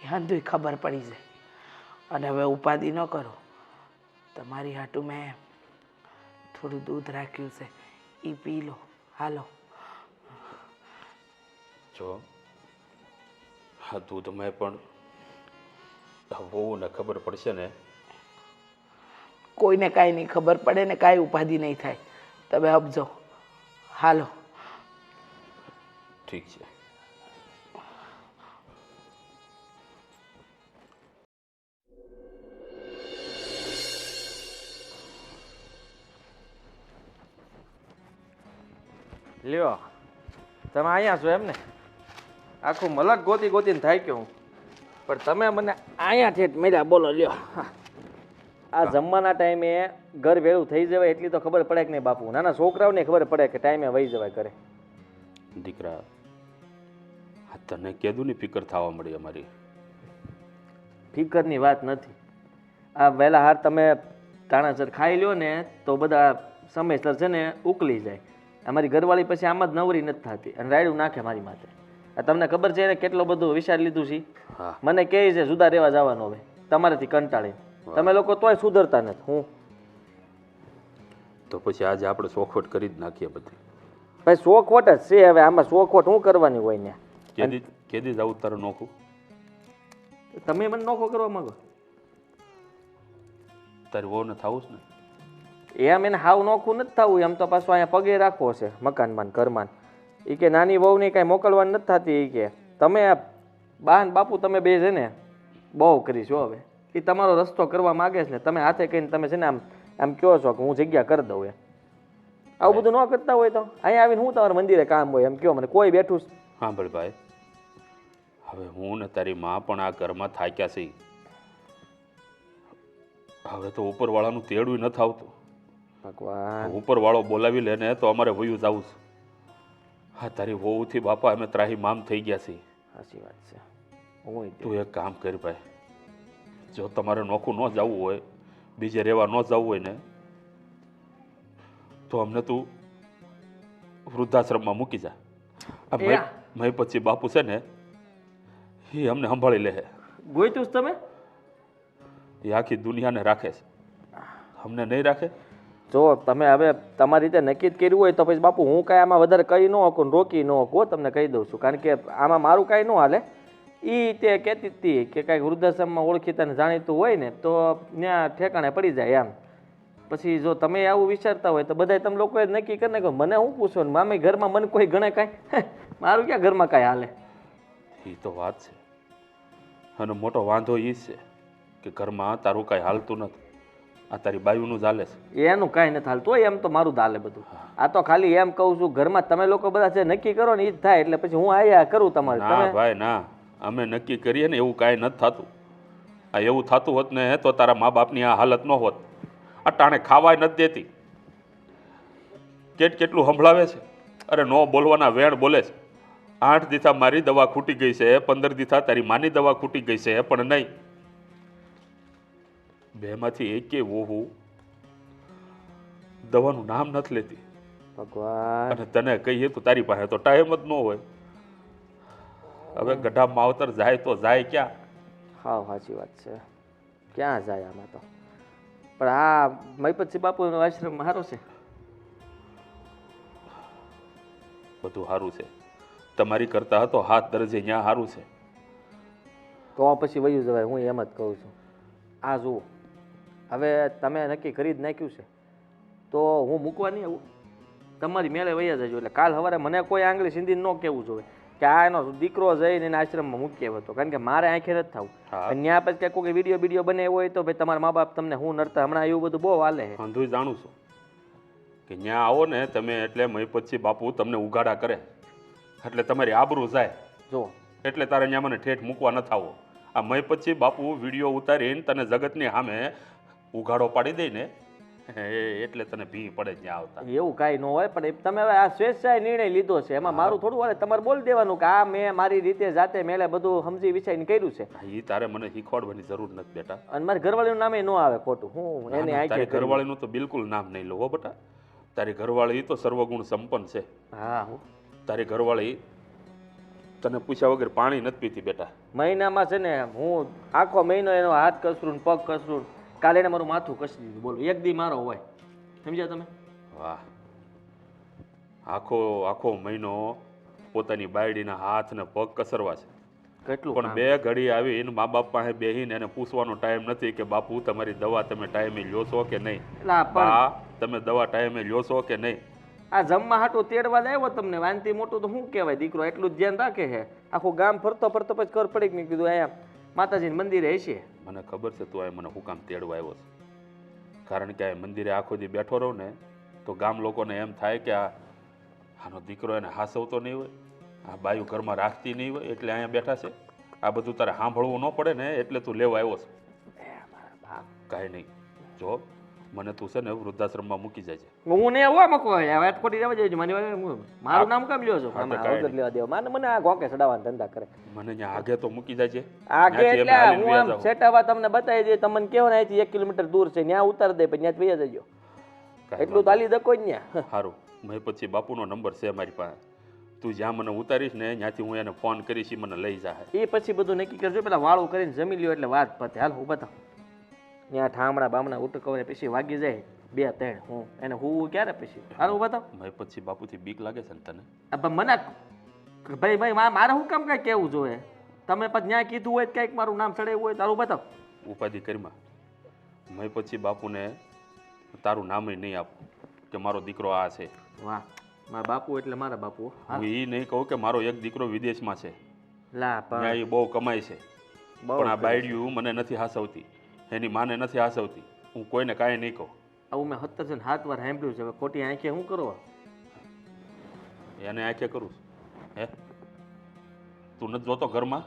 એ હંધુય ખબર પડી જાય. અને હવે ઉપાધિ ન કરો. તમારી હાટું મેં થોડું દૂધ રાખ્યું છે, એ પી લો. હાલો. જો આ દૂધમાં પણ વહુને ખબર પડશે ને, કોઈને કાંઈ નહીં ખબર પડે ને કાંઈ ઉપાધિ નહીં થાય. તમે સમજો. હાલો. ઠીક છે. લ્યો તમે અહીંયા છો એમ ને? આખું મલક ગોતી ગોતીને થાક્યો હું, પણ તમે મને અહીંયા ઠેઠ મળ્યા. બોલો લ્યો. આ જમવાના ટાઈમે ઘર ભેળું થઈ જવાય એટલી તો ખબર પડે કે નહીં બાપુ? નાના છોકરાઓને ખબર પડે કે ટાઈમે વહી જવાય ઘરે. દીકરા, આ તને કીધું ને ફિકર થવા મળી અમારી. ફિકરની વાત નથી. આ વહેલા હાર તમે તાણાસર ખાઈ લ્યો ને તો બધા સમયસર છે ને ઉકલી જાય. અમારી ઘરવાળી પછી આમ જ નવરી નથી થતી અને રાયડું નાખે મારી માથે. આ તમને ખબર છે ને કેટલો બધું વિચાર લીધું છે. હા, મને કહે છે જુદા રહેવા જવાનું હવે તમારાથી કંટાળી. તમે લોકો તોય સુધરતા નથી. હું તો પછી આજે આપણે ચોખવટ કરી જ નાખીએ બધી. ભાઈ શોખવટ જ છે. હવે આમાં શોખવટ શું કરવાની હોય ને? કેદી જવું તારું નોખું? તમે મને નોખો કરવા માંગો? તારી વહુને થવું છે ને? એમ એને હાવ નોખું નથી થવું. એમ તો પાછું અહીંયા પગે રાખવો છે મકાનમાં ઘરમાં. એ કે નાની વહુની કાંઈ મોકલવાની નથી થતી. એ કે તમે બા ને બાપુ તમે બે છે ને બહુ કરીશો. હવે એ તમારો રસ્તો કરવા માગે છે ને તમે હાથે કહીને તમે છે ને આમ કહો છો કે હું જગ્યા કરી દઉં. એમ આવું બધું ન કરતા હોય તો અહીંયા આવીને હું તમારા મંદિરે કામ હોય એમ કહો મને. કોઈ બેઠું છે? હા ભાઈ, હવે હું ને તારી માં પણ આ ઘરમાં થાક્યા છે. હવે તો ઉપરવાળાનું તેડું નથી આવતું. ભગવાન, ઉપરવાળો બોલાવી લે ને તો અમારે વયું જવું છે. હા, તારી વહુથી બાપા અમે ત્રાહી મામ થઈ ગયા છીએ. સાચી વાત છે. હું તું એક કામ કર ભાઈ, જો તમારે નોખું ન જવું હોય, બીજે રહેવા ન જવું હોય ને, તો અમને તું વૃદ્ધાશ્રમમાં મૂકી જા. આ મેં પછી બાપુ છે ને એ અમને સંભાળી લે. ગોઈતું જ તમે? એ આખી દુનિયાને રાખે છે, અમને નહીં રાખે. જો તમે હવે તમારી રીતે નક્કી જ કર્યું હોય તો પછી બાપુ હું કાંઈ આમાં વધારે કહી ન શકું, રોકી ન શકું. તમને કહી દઉં છું, કારણ કે આમાં મારું કાંઈ ન હાલે. એ તે કહેતી હતી કે કાંઈક વૃદ્ધાશ્રમમાં ઓળખીતા ને જાણીતું હોય ને તો ત્યાં ઠેકાણે પડી જાય એમ. પછી જો તમે આવું વિચારતા હોય તો બધા તમે લોકોએ નક્કી કરી નાખ્યું. મને હું પૂછો ને મામી ઘરમાં મને કોઈ ગણે કાંઈ? મારું ક્યાં ઘરમાં કાંઈ હાલે? એ તો વાત છે. અને મોટો વાંધો એ છે કે ઘરમાં તારું કાંઈ હાલતું નથી. આ તારી બાયુનું ચાલે છે. એનું કાંઈ નથી હાલતું હોય. એમ તો મારું જ હાલે બધું. આ તો ખાલી એમ કહું છું ઘરમાં તમે લોકો બધા છે નક્કી કરો ને એ જ થાય. એટલે પછી હું આયા કરું તમારે. ના ભાઈ ના, અમે નક્કી કરીએ ને એવું કાંઈ નથી થતું. આ એવું થતું હોત ને તો તારા મા બાપની આ હાલત ન હોત. આ ટાણે ખાવાય નથી દેતી. કેટલું સંભળાવે છે. અરે નો બોલવાના વેણ બોલે છે. 8 દીથા મારી દવા ખૂટી ગઈ છે, 15 દીથા તારી માની દવા ખૂટી ગઈ છે, પણ નહીં, બેમાંથી એકે વહુ દવાનું નામ નથી લેતી. ભગવાન, અને તને કહીએ તો તારી પાસે તો ટાઈમ જ ન હોય. હવે ગઢા માવતર જાય તો જાય ક્યાં? હા સાચી વાત છે. ક્યાં જાય આમાં તો? પણ આ મહીપતસિંહ બાપુનો આશ્રમ સારો છે. બધું સારું છે. તમારી કરતા હતો હાથ દરજે ત્યાં સારું છે. તો પછી વયું જવાય. હું એમ જ કહું છું. આ જુઓ, હવે તમે નક્કી કરી જ નાખ્યું છે તો હું મૂકવા નહીં આવું. તમારી મેળે વયા જજો. એટલે કાલ સવારે મને કોઈ આંગળી સિંધી ન કહેવું જોઈએ કે આ એનો દીકરો જઈને એને આશ્રમમાં મૂકી આવ્યો હતો. કારણ કે મારે આંખે નથી થવું. અને ત્યાં પછી કોઈ વિડીયો બનાવ્યો હોય તો ભાઈ તમારા મા બાપ તમને હું નડતા. હમણાં એવું બધું બહુ હાલે છે. વાંધું જાણું છું કે ત્યાં આવો ને તમે એટલે મહીપતસિંહ બાપુ તમને ઉઘાડા કરે એટલે તમારી આબરૂ જાય. જો એટલે તારે ત્યાં મને ઠેઠ મૂકવા ન થાવો. આ મહીપતસિંહ બાપુ વિડીયો ઉતારીને તને જગતની સામે ઉઘાડો પાડી દે ને એટલે તને ભી પડે ત્યાં આવતા. એવું કાંઈ ન હોય. પણ તમે હવે આ સ્વેચ્છાએ નિર્ણય લીધો છે, એમાં મારું થોડું હાલે. તમારે બોલી દેવાનું કે આ મેં મારી રીતે જાતે મેલે બધું સમજી વિચારીને કર્યું છે. એ તારે મને શીખવાડવાની જરૂર નથી બેટા. અને મારી ઘરવાળીનું નામે ન આવે ખોટું. હું એને આંખે તારી ઘરવાળીનું તો બિલકુલ નામ નહીં લો હો બેટા. તારી ઘરવાળી તો સર્વગુણ સંપન્ન છે. હા, હું તારી ઘરવાળી તને પૂછ્યા વગર પાણી નથી પીતી બેટા. મહિનામાં છે ને હું આખો મહિનો એનો હાથ કસરું પગ કસરું. કાલે એને મારું માથું કસી દીધું. બોલો, એક દી મારો હોય. સમજ્યા તમે? વાહ, આખો મહિનો પોતાની બાયડીના હાથ ને પગ કસરવા છે. કેટલું પણ બે ઘડી આવી મા બાપ પાસે બેહીને એને પૂછવાનો ટાઈમ નથી કે બાપુ તમારી દવા તમે ટાઈમે લ્યો છો કે નહીં. તમે દવા ટાઈમે લ્યો છો કે નહીં? આ જમવા હાટું તેડવા જ આવ્યો તમને, વાનથી મોટું તો શું કહેવાય, દીકરો એટલું જ ધ્યાન રાખે છે. આખું ગામ ફરતો ફરતો પછી ખબર પડી કે મેં કીધું અહીંયા માતાજીના મંદિરે હશે. મને ખબર છે તું આ મને હું કામ તેડવા આવ્યો છે. કારણ કે આ મંદિરે આખો દી બેઠો રહું ને તો ગામ લોકોને એમ થાય કે આનો દીકરો એને હાસવતો નહીં હોય, આ બાયુ ઘરમાં રાખતી નહીં હોય એટલે અહીંયા બેઠા છે. આ બધું તારે સાંભળવું ન પડે ને એટલે તું લેવા આવ્યો છે. કાંઈ નહીં, જો મને તું છે ને વૃદ્ધાશ્રમમાં મૂકી જાય છે. હું ને આવવા મકો વાત ખોટી રહેવા જાય મારું નામ કેમ લ્યો છો? હા, તો કાંઈ વગર લેવા દેવા મને આ ગોકે ચડાવવાના ધંધા કરે. મને અહીંયા આગે તો મૂકી જાય છે. આગે ત્યાંથી એટલે એમ હાલીને હું વયા આમ જાઉં. સેટાવા તમને બતાવી દે, તમને કેવો ને અહીંથી 1 કિલોમીટર દૂર છે, ત્યાં ઉતાર દે પછી ત્યાંથી વયા જજો. કાંઈ એટલું તાલી દકો જ ત્યાં. સારું, મેં પછી બાપુનો નંબર છે મારી પાસે. તું જ્યાં મને ઉતારીશ ને ત્યાંથી હું એને ફોન કરીશ, ઈ મને લઈ જાય. એ પછી બધું નક્કી કરજો, પેલા વાળું કરીને જમી લ્યો એટલે વાત પતે. હાલ હું બતાવ. ત્યાં ઠામડા બામણા ઉટકવે પછી વાગી જાય 2-3. હું એને હું ક્યારે પછી હાલ હું બતાવ. મેં પછી બાપુથી બીક લાગે છે ને તને? મને ભાઈ મારે શું કામ કઈ કેવું જોઈએ? તમે પછી ત્યાં કીધું હોય કંઈક મારું નામ ચડાવ્યું હોય તારું બતાવ. ઉપાધિ કરીમાં મેં પછી બાપુને તારું નામ નહીં આપું કે મારો દીકરો આ છે. વાહ, મારા બાપુ એટલે મારા બાપુ. હું એ નહીં કહું કે મારો એક દીકરો વિદેશમાં છે, લા ત્યાં એ બહુ કમાય છે, પણ આ બાયડિયું મને નથી હાસવતી, એની માને નથી હાસવતી. હું કોઈને કાંઈ નહીં કહું. આવું મેં 17 છે 7 વાર સાંભળ્યું છે. હવે ખોટી આંખે શું કરવા? એને આંખે કરું છું. હે, તું નથી જોતો ઘરમાં?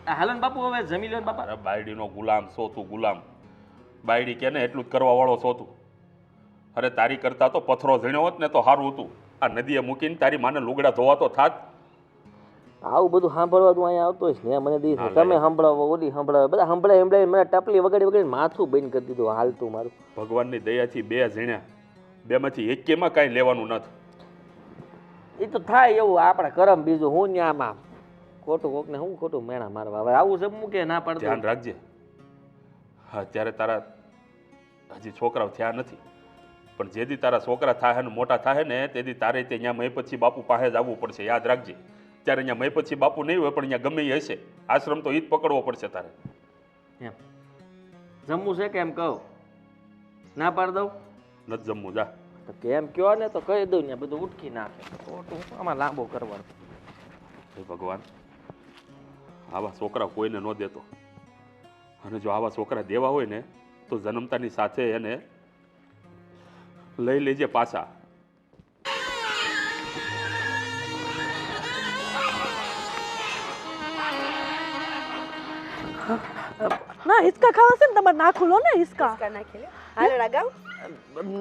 હાલો ને બાપુ, હવે જમી લો ને બાપા. અરે બાયડીનો ગુલામ છો તું, ગુલામ. બાયડી કે ને એટલું જ કરવા વાળો છો તું. અરે તારી કરતા તો પથ્થરો ઝીણ્યો હોત ને તો સારું હતું. આ નદીએ મૂકીને તારી માને લુગડા ધોવા તો થાત. આવું બધું સાંભળવા તું અહીંયા આવતો હોય ને મને દી તમે સાંભળાવો, ઓલી સાંભળાવો, બધા સંભળાય મને ટપલી વગાડી વગાડી માથું બંધ કરી દીધું. હાલતું મારું ભગવાનની દયાથી 2 ઝીણ્યા, 2માંથી એકેયમાં કાંઈ લેવાનું નથી. એ તો થાય એવું આપણા કરમ. બીજું હું ને આમાં ખોટું કોકને હું ખોટું મેણા મારવા. હવે આવું છે મૂકે ના પડતું. ધ્યાન રાખજે. હા, અત્યારે તારા હજી છોકરાઓ થયા નથી, પણ જેથી તારા છોકરા થાય ને મોટા થાય ને તેથી તારે તે અહીંયા મય પછી બાપુ પાસે જ આવવું પડશે. યાદ રાખજે. ત્યારે અહીંયા મય પછી બાપુ નહીં હોય પણ અહીંયા ગમે એ હશે, આશ્રમ તો ઈ જ પકડવો પડશે તારે. એમ જમવું છે કે એમ કહું? ના પાડ દઉં? નથી જમવું, જા. તો કેમ કયો ને તો કહી દઉં ને બધું ઉટકી નાખે. ખોટું આમાં લાંબો કરવાનું. હે ભગવાન, આવા છોકરા કોઈને ન દેતો, અને જો આવા છોકરા દેવા હોય ને તો જન્મતાની સાથે એને લઈ લેજે પાછા. ના હિસકા ખાવા છે ને તમારે નાખું લો ને હિસકા. હિસકા નાખી લે. હાલો લગાવ.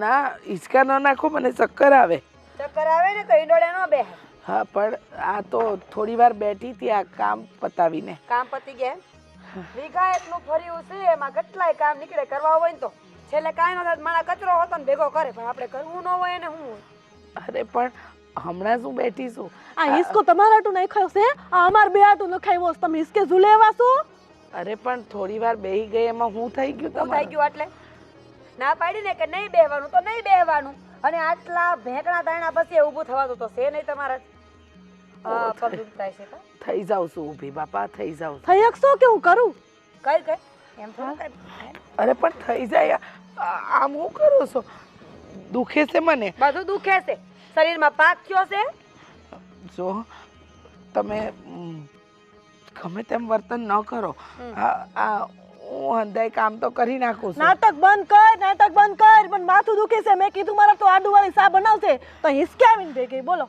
ના હિંચકા ન નાખો, મને ચક્કર આવે. ચક્કર આવે ને તો ઈંડોળે ન બેહે. હા, પણ આ તો થોડી વાર બેઠી હતી આ કામ પતાવીને. કામ પતી ગયા? વીઘા એટલું ફર્યું છે, એમાં કેટલાય કામ નીકળે કરવા હોય ને તો છેલ્લે કાંઈ ન થાય. મારા કચરો હોતો ને ભેગો કરે, પણ આપણે કરવું ન હોય એને શું હોય? અરે પણ હમણાં શું બેઠી છું? આ હિસકો તમારા હાટું નાખ્યો છે, આ અમાર બે હાટું નખાવ્યો છે. તમે હિસકે ઝૂલેવા છો? અરે પણ થોડી વાર બેહી ગઈ એમાં હું થઈ ગયું? શું થઈ ગયું? એટલે ના પાડી ને કે નહીં બેહવાનું તો નહીં બેહવાનું, અને આટલા ભેંકણા તાયણા પછી ઊભું થવાતું તો છે નહીં તમારા. પગ દુખતા છે કા? થઈ જાઉં છું ઊભી બાપા, થઈ જાઉં છું. થઈ શકશો કે હું કરું? કઈ કઈ એમ થોડું કઈ. અરે પણ થઈ જાય. આમ હું કરો છો? દુખે છે મને. બધું દુખે છે, શરીરમાં પાક થયો છે. જો તમે ગમે તેમ વર્તન ન કરો. આ હું હંધાઈ કામ તો કરી નાખું છું. નાટક બંધ કર, નાટક બંધ કર. પણ માથું દુખે છે. મેં કીધું મારા તો આડુ વાળી સા બનાવશે તો હિસકે આવીને ભેગી. બોલો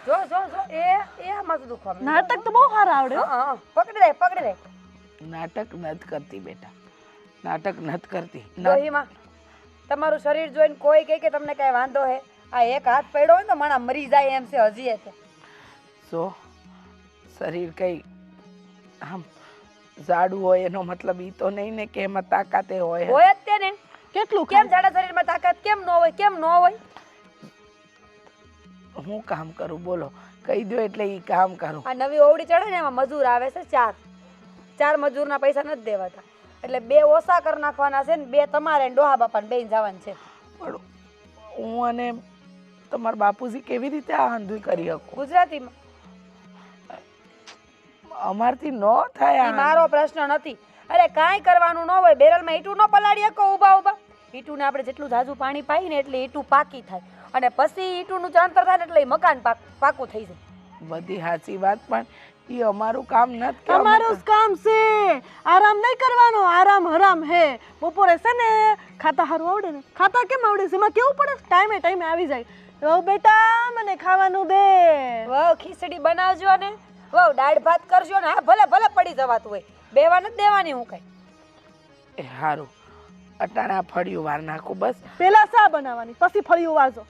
જો જો જો એ આમાં દુખવા. નાટક તો બહુ સારા આવડે. પકડી રે, પકડી રે. નાટક નથી કરતી બેટા, નાટક નથી કરતી. દોહીમાં તમારું શરીર જોઈને કોઈ કહે કે તમને કઈ વાંધો હે? આ એક હાથ પડ્યો હોય તો માણા મરી જાય એમ છે હજી. એ જો શરીર કઈ આમ જાડું હોય એનો મતલબ ઈ તો નહીં ને કે એમાં તાકાતે હોય. હોય જ તે ને. કેટલું કેમ જાડા શરીરમાં તાકાત કેમ ન હોય? કેમ ન હોય? હું કામ કરું બોલો? કહી દો એટલે ઈ કામ કરું. આ નવી ઓવડી ચડે ને એમાં મજૂર આવે છે 4 મજૂરના પૈસા નથી દેવાતા, એટલે 2 ઓછા કરી નાખવાના છે ને 2 તમારે ડોહા બાપાને બેન જવાનું છે. પણ હું અને તમારા બાપુજી કેવી રીતે આ હંધુઈ કરી શકું? ગુજરાતીમાં અમારથી ન થાય. ઈ મારો પ્રશ્ન નથી. અરે કાંઈ કરવાનું ન હોય, બેરલમાં ઈટું ન પલાડી શકો ઊભા ઊભા. ઈંટુને આપણે જેટલું ઝાઝું પાણી પાઈએ ને એટલે ઈંટું પાકી થાય અને પછી ઈંટુનું ચણતર થાય ને એટલે એ મકાન પાકું થઈ જાય. બધી સાચી વાત, પણ એ અમારું કામ નથી કે અમે તમારું જ કામ છે. આરામ નહીં કરવાનો, આરામ હરામ હે. બપોરે છે ને ખાતા હારું આવડે ને? ખાતા કેમ આવડે છે? એમાં કેવું પડે ટાઈમે ટાઈમે આવી જાય. વહુ બેટા મને ખાવાનું દે. વહુ ખીચડી બનાવજો ને, વહુ દાળ ભાત કરજો ને. હા ભલે ભલે પડી જવાતું હોય, બેવા નથી દેવાની હું કઈ. એ હારું, અટાણા ફળિયું વાર નાખું બસ. પેલા શા બનાવવાની, પછી ફળિયું વાળજો.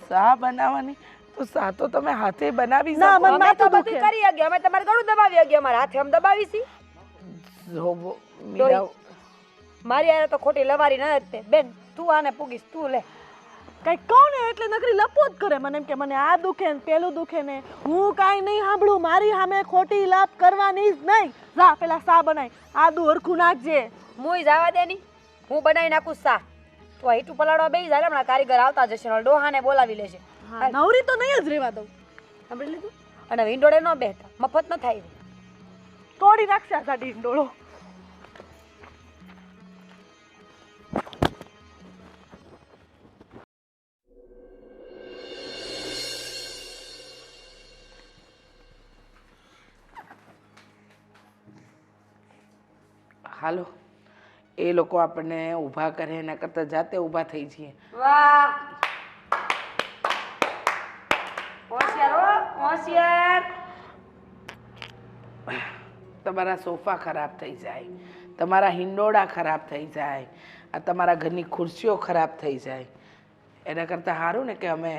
શા બનાવવાની? તો શા તો તમે હાથે બનાવી ના, શકો. મને અમે તો માથું બધું દુખે. કરી ગયા, અમે તમારે ઘણું દબાવી ગયા, અમારા હાથે અમે દબાવી છી. જોવો, મીરા, મારી આરે તો ખોટી લવારી ન જ તે. બેન તું આને પૂગીશ, તું લે. કઈ કહું ને એટલે નકરી લપો જ કરે. મને એમ કે મને આ દુખે ને પેલું દુખે ને. હું કાંઈ નહીં સાંભળું. મારી સામે ખોટી લાપ કરવાની જ નહીં. જા પેલા શા બનાય, આદુ હરખું નાખજે. મુય જવા દે ની, હું બનાવી નાખું સા. તો હીટું પલાળવા બેસી જાય, હમણાં કારીગર આવતા જશે ને ડોહાને બોલાવી લેશે. હા, નવરી તો નહીં જ રહેવા દઉં. સાંભળી લીધું? અને વિંડોળે ન બેસતા, મફત ન થાય. તોડી નાખશે આ સાડી ડોળો. હાલો, એ લોકો આપણને ઊભા કરે એના કરતાં જાતે ઊભા થઈ જઈએ. વાહ, હોશિયાર હો, હોશિયાર. તમારા સોફા ખરાબ થઈ જાય, તમારા હિંડોળા ખરાબ થઈ જાય, આ તમારા ઘરની ખુરશીઓ ખરાબ થઈ જાય. એના કરતાં સારું ને કે અમે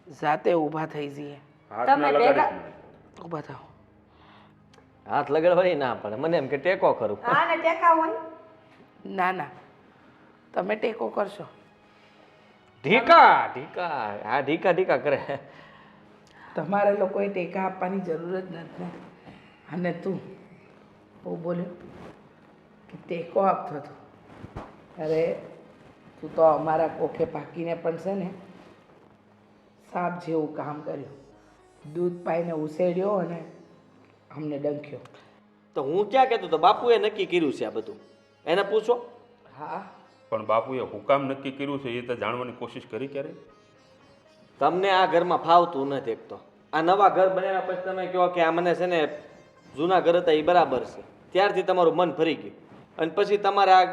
જાતે ઊભા થઈ જઈએ. તમે ભેગા ઊભા થાઓ. હાથ લગાડવાની ના પડે, મને એમ કે ટેકો કરું. હા ને ટેકા હોય. ના ના, તમે ટેકો કરશો. ઢીકા ઢીકા, હા ઢીકા ઢીકા કરે. તમારે લોકોએ ટેકા આપવાની જરૂર જ નથી ને. અને તું બહુ બોલ્યો કે ટેકો આપતો હતો. અરે તું તો અમારા કોખે પાકીને પણ છે ને સાપ જેવું કામ કર્યું. દૂધ પાઈને ઉછેડ્યો અને અમને ડંખ્યો. તો હું ક્યાં કહેતો તો બાપુએ નક્કી કર્યું છે આ બધું, એને પૂછો. હા, પણ બાપુએ હુકામ નક્કી કર્યું છે એ તો જાણવાની કોશિશ કરી ક્યારે? તમને આ ઘરમાં ફાવતું નથી. એક તો આ નવા ઘર બન્યા પછી તમે કહો કે આ મને છે ને જૂના ઘર હતા એ બરાબર છે, ત્યારથી તમારું મન ફરી ગયું. અને પછી તમારે આ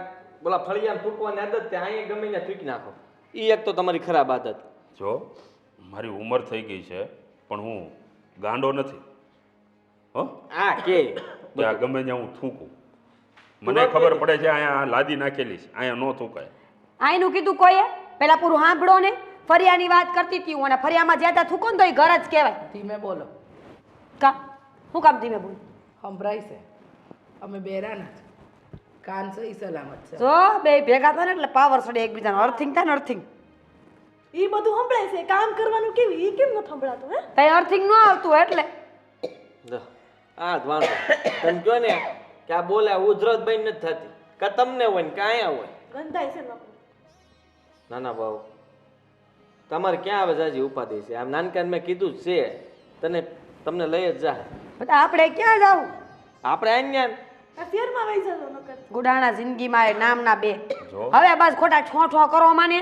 બોલા ફળિયાને થૂકવાની આદત તે અહીંયા ગમે ને થૂકી નાખો. એ એક તો તમારી ખરાબ આદત. જો મારી ઉંમર થઈ ગઈ છે પણ હું ગાંડો નથી. હો, આ કે ત્યાં ગમે ત્યાં હું થૂકું. મને ખબર પડે છે અહીંયા લાદી નાખેલી છે, અહીંયા ન થૂકાય. આઈનું કીધું કોઈએ? પેલા પૂરું સાંભળો ને. ફરિયાની વાત કરતી હતી હું, અને ફરિયામાં જ્યાં ત્યાં થૂકો ને તો એ ઘર જ કહેવાય. ધીમે બોલો. કા હું કામ ધીમે બોલું? સંભળાય છે. અમે બેરા નથી, કાન સહી સલામત છે. જો બે ભેગા થાય ને એટલે પાવર સડે એકબીજાનો. અર્થિંગ થાય ને અર્થિંગ. ઈ બધું સંભળાય છે, કામ કરવાનું કેવું ઈ કેમ ન સંભળાતું હે? તઈ અર્થિંગ ન આવતું એટલે. આ જ વાંધો. તમે કહો ને કે આ બોલે ઉધરત બની નથી થતી, કે તમને હોય ને કે અહીંયા હોય. ગંધાય છે નકરું. ના ના બાબુ, તમારે ક્યાં આવે જાજી ઉપાધિ છે? આમ નાનકાન મેં કીધું જ છે તમને લઈ જ જાય. બધા આપણે ક્યાં જાવું? આપણે અહીંયા આ શેરમાં વહી જતો નકર. ગુડાણા જિંદગીમાં એ નામના બે. જો હવે બસ ખોટા ઠો કરો માને.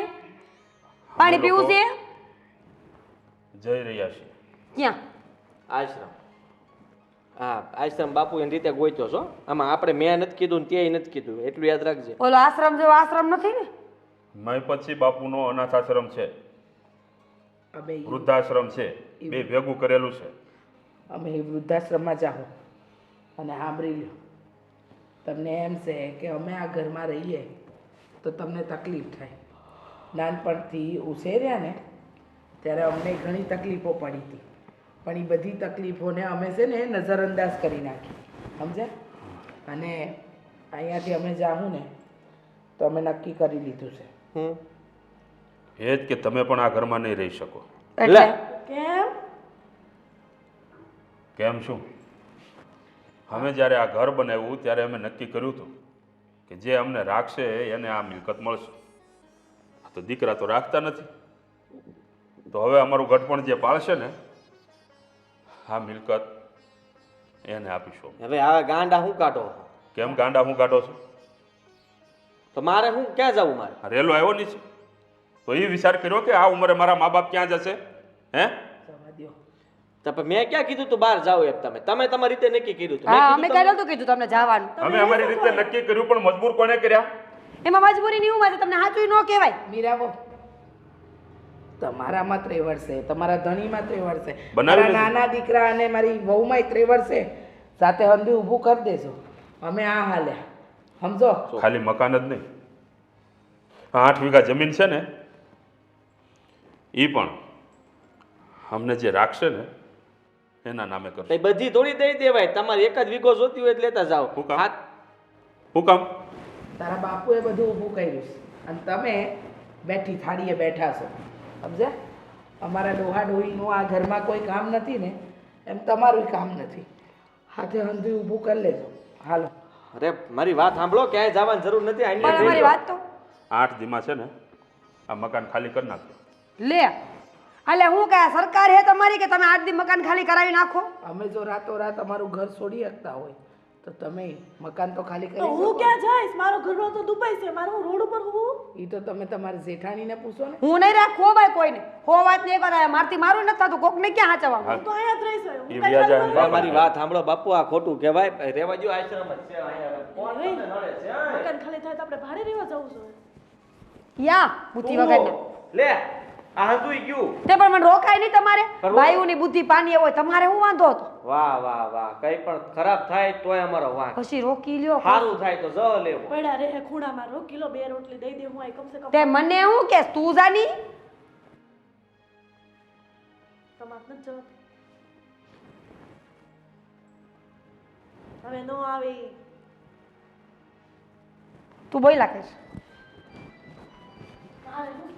પાણી અમે પીવું લોકો છે? જઈ રહ્યા છીએ. ક્યાં? આશ્રમ. હા, આશ્રમ બાપુ એની રીતે ગોઈતો છો. આમાં આપણે મેં નથી કીધું ને તે નથી કીધું, એટલું યાદ રાખજે. ઓલો આશ્રમ જેવો આશ્રમ નથી ને? મયપતસિંહ બાપુનો અનાથ આશ્રમ છે, અમે વૃદ્ધાશ્રમ છે, બે ભેગું કરેલું છે. અમે વૃદ્ધાશ્રમમાં જાઓ અને સાંભળી લો. તમને એમ છે કે અમે આ ઘરમાં રહીએ તો તમને તકલીફ થાય. નાનપણથી ઉછેર્યા ને ત્યારે અમને ઘણી તકલીફો પડી હતી, પણ એ બધી તકલીફોને અમે છે ને નજરઅંદાજ કરી નાખી, સમજ્યા? અને અહીંયાથી અમે જાઉં ને તો અમે નક્કી કરી લીધું છે. એ જ કે તમે પણ આ ઘરમાં નહીં રહી શકો. એટલે કેમ? કેમ શું? અમે જ્યારે આ ઘર બનાવ્યું ત્યારે અમે નક્કી કર્યું હતું કે જે અમને રાખશે એને આ મિલકત મળશે. તો દીકરા તો રાખતા નથી, તો હવે અમારું ગઢપણ જે પાળશે ને આ મિલકત એને આપીશું. હવે આ ગાંડા હું કાઢો? કેમ ગાંડા હું કાઢો છો? તો મારે હું ક્યાં જવું મારે? આ રેલો આવ્યો નહીં છે તો એ વિચાર કર્યો કે આ ઉંમરે મારા મા બાપ ક્યાં જશે? હે જવા દ્યો. તો પણ મેં ક્યાં કીધું તું બહાર જાવ એમ? તમે તમારી રીતે નક્કી કર્યું હતું. મેં હા કીધું અમે તમને? કઈ નતું કીધું તમને જવાનું. અમે અમારી રીતે નક્કી કર્યું પણ મજબૂર કોને કર્યા? એમાં મજબૂરીની ઉંમર છે, તમને સાચું ન કહેવાય. મીરાબો તમારામાં ત્રેવડશે, તમારા ધણીમાં ત્રેવડશે, બનાવી મારા લેજો. નાના દીકરા અને મારી વહુમાંય ત્રેવડશે. સાથે હંધી ઊભું કરી દેજો. અમે આ હાલ્યા સમજો. ખાલી મકાન જ નહીં, 8 વીઘા જમીન છે ને એ પણ અમને જે રાખશે ને એના નામે કરશે. તો એ બધી થોડી દઈ દેવાય. તમારે એક જ વીઘો જોતી હોય એટલે લેતા જાઓ. હું કામ? હાથ હું કામ? તારા બાપુએ બધું ઊભું કર્યું છે અને તમે બેઠી થાળીએ બેઠા છો સમજ્યા? અમારા ડોહા ડોહીનું આ ઘરમાં કોઈ કામ નથી ને એમ તમારું કામ નથી. હાથે હંધી ઊભું કરી લેજો. હાલો. અરે મારી વાત સાંભળો, ક્યાંય જવાની જરૂર નથી. આઈને પણ જઈ અમારી લો. વાત તો 8 દીમાં છે ને આ મકાન ખાલી કરી નાખજો. લે એટલે હું કહે સરકાર હે તમારી કે તમે 8 દી મકાન ખાલી કરાવી નાખો? અમે જો રાતોરાત અમારું ઘર છોડી શકતા હોય તો તમે મકાન તો ખાલી કરી તો હું શકો. ક્યાં જઈશ? મારો ઘરનો તો દુબઈ છે, મારે હું રોડ ઉપર હું. એ તો તમે તમારી જેઠાણીને પૂછો ને. હું નહીં રાખો ભાઈ કોઈને. હો વાત નહીં કરાય, મારથી મારું નથી થતું, કોકને ક્યાં હાચવવાનું? હું તો અહીંયા જ રહીશ. હું એ કાંઈ વ્યાજા ખાલી હવે મારી વાત સાંભળો બાપુ, આ ખોટું કહેવાય. રેવા જો, આશ્રમ જ છે અહીંયા. કોણ તમને નડે છે? મકાન ખાલી થાય તો આપણે ભાડે રહેવા જવું જોઈએ. યા બુદ્ધિ વગરના. લે આ હંધુઈ ગયું. તે પણ મને રોકાય નહીં તમારે. કરવું? ભાઈઓની બુદ્ધિ પાણી હોય, તમારે શું વાંધો હતો? વાહ વાહ વાહ, કઈ પણ ખરાબ થાય તોય અમારો વાંક. પછી રોકી લ્યો. સારું થાય તો જ લેવો. પડ્યા રહે ખૂણામાં રો કિલો 2 રોટલી દઈ દે હું આ કમસે કમ. તે મને હું કે તું જાની? તમારે નથી જવાતું. હવે નો આવી. તું બોલ્યા કર. મારે શું?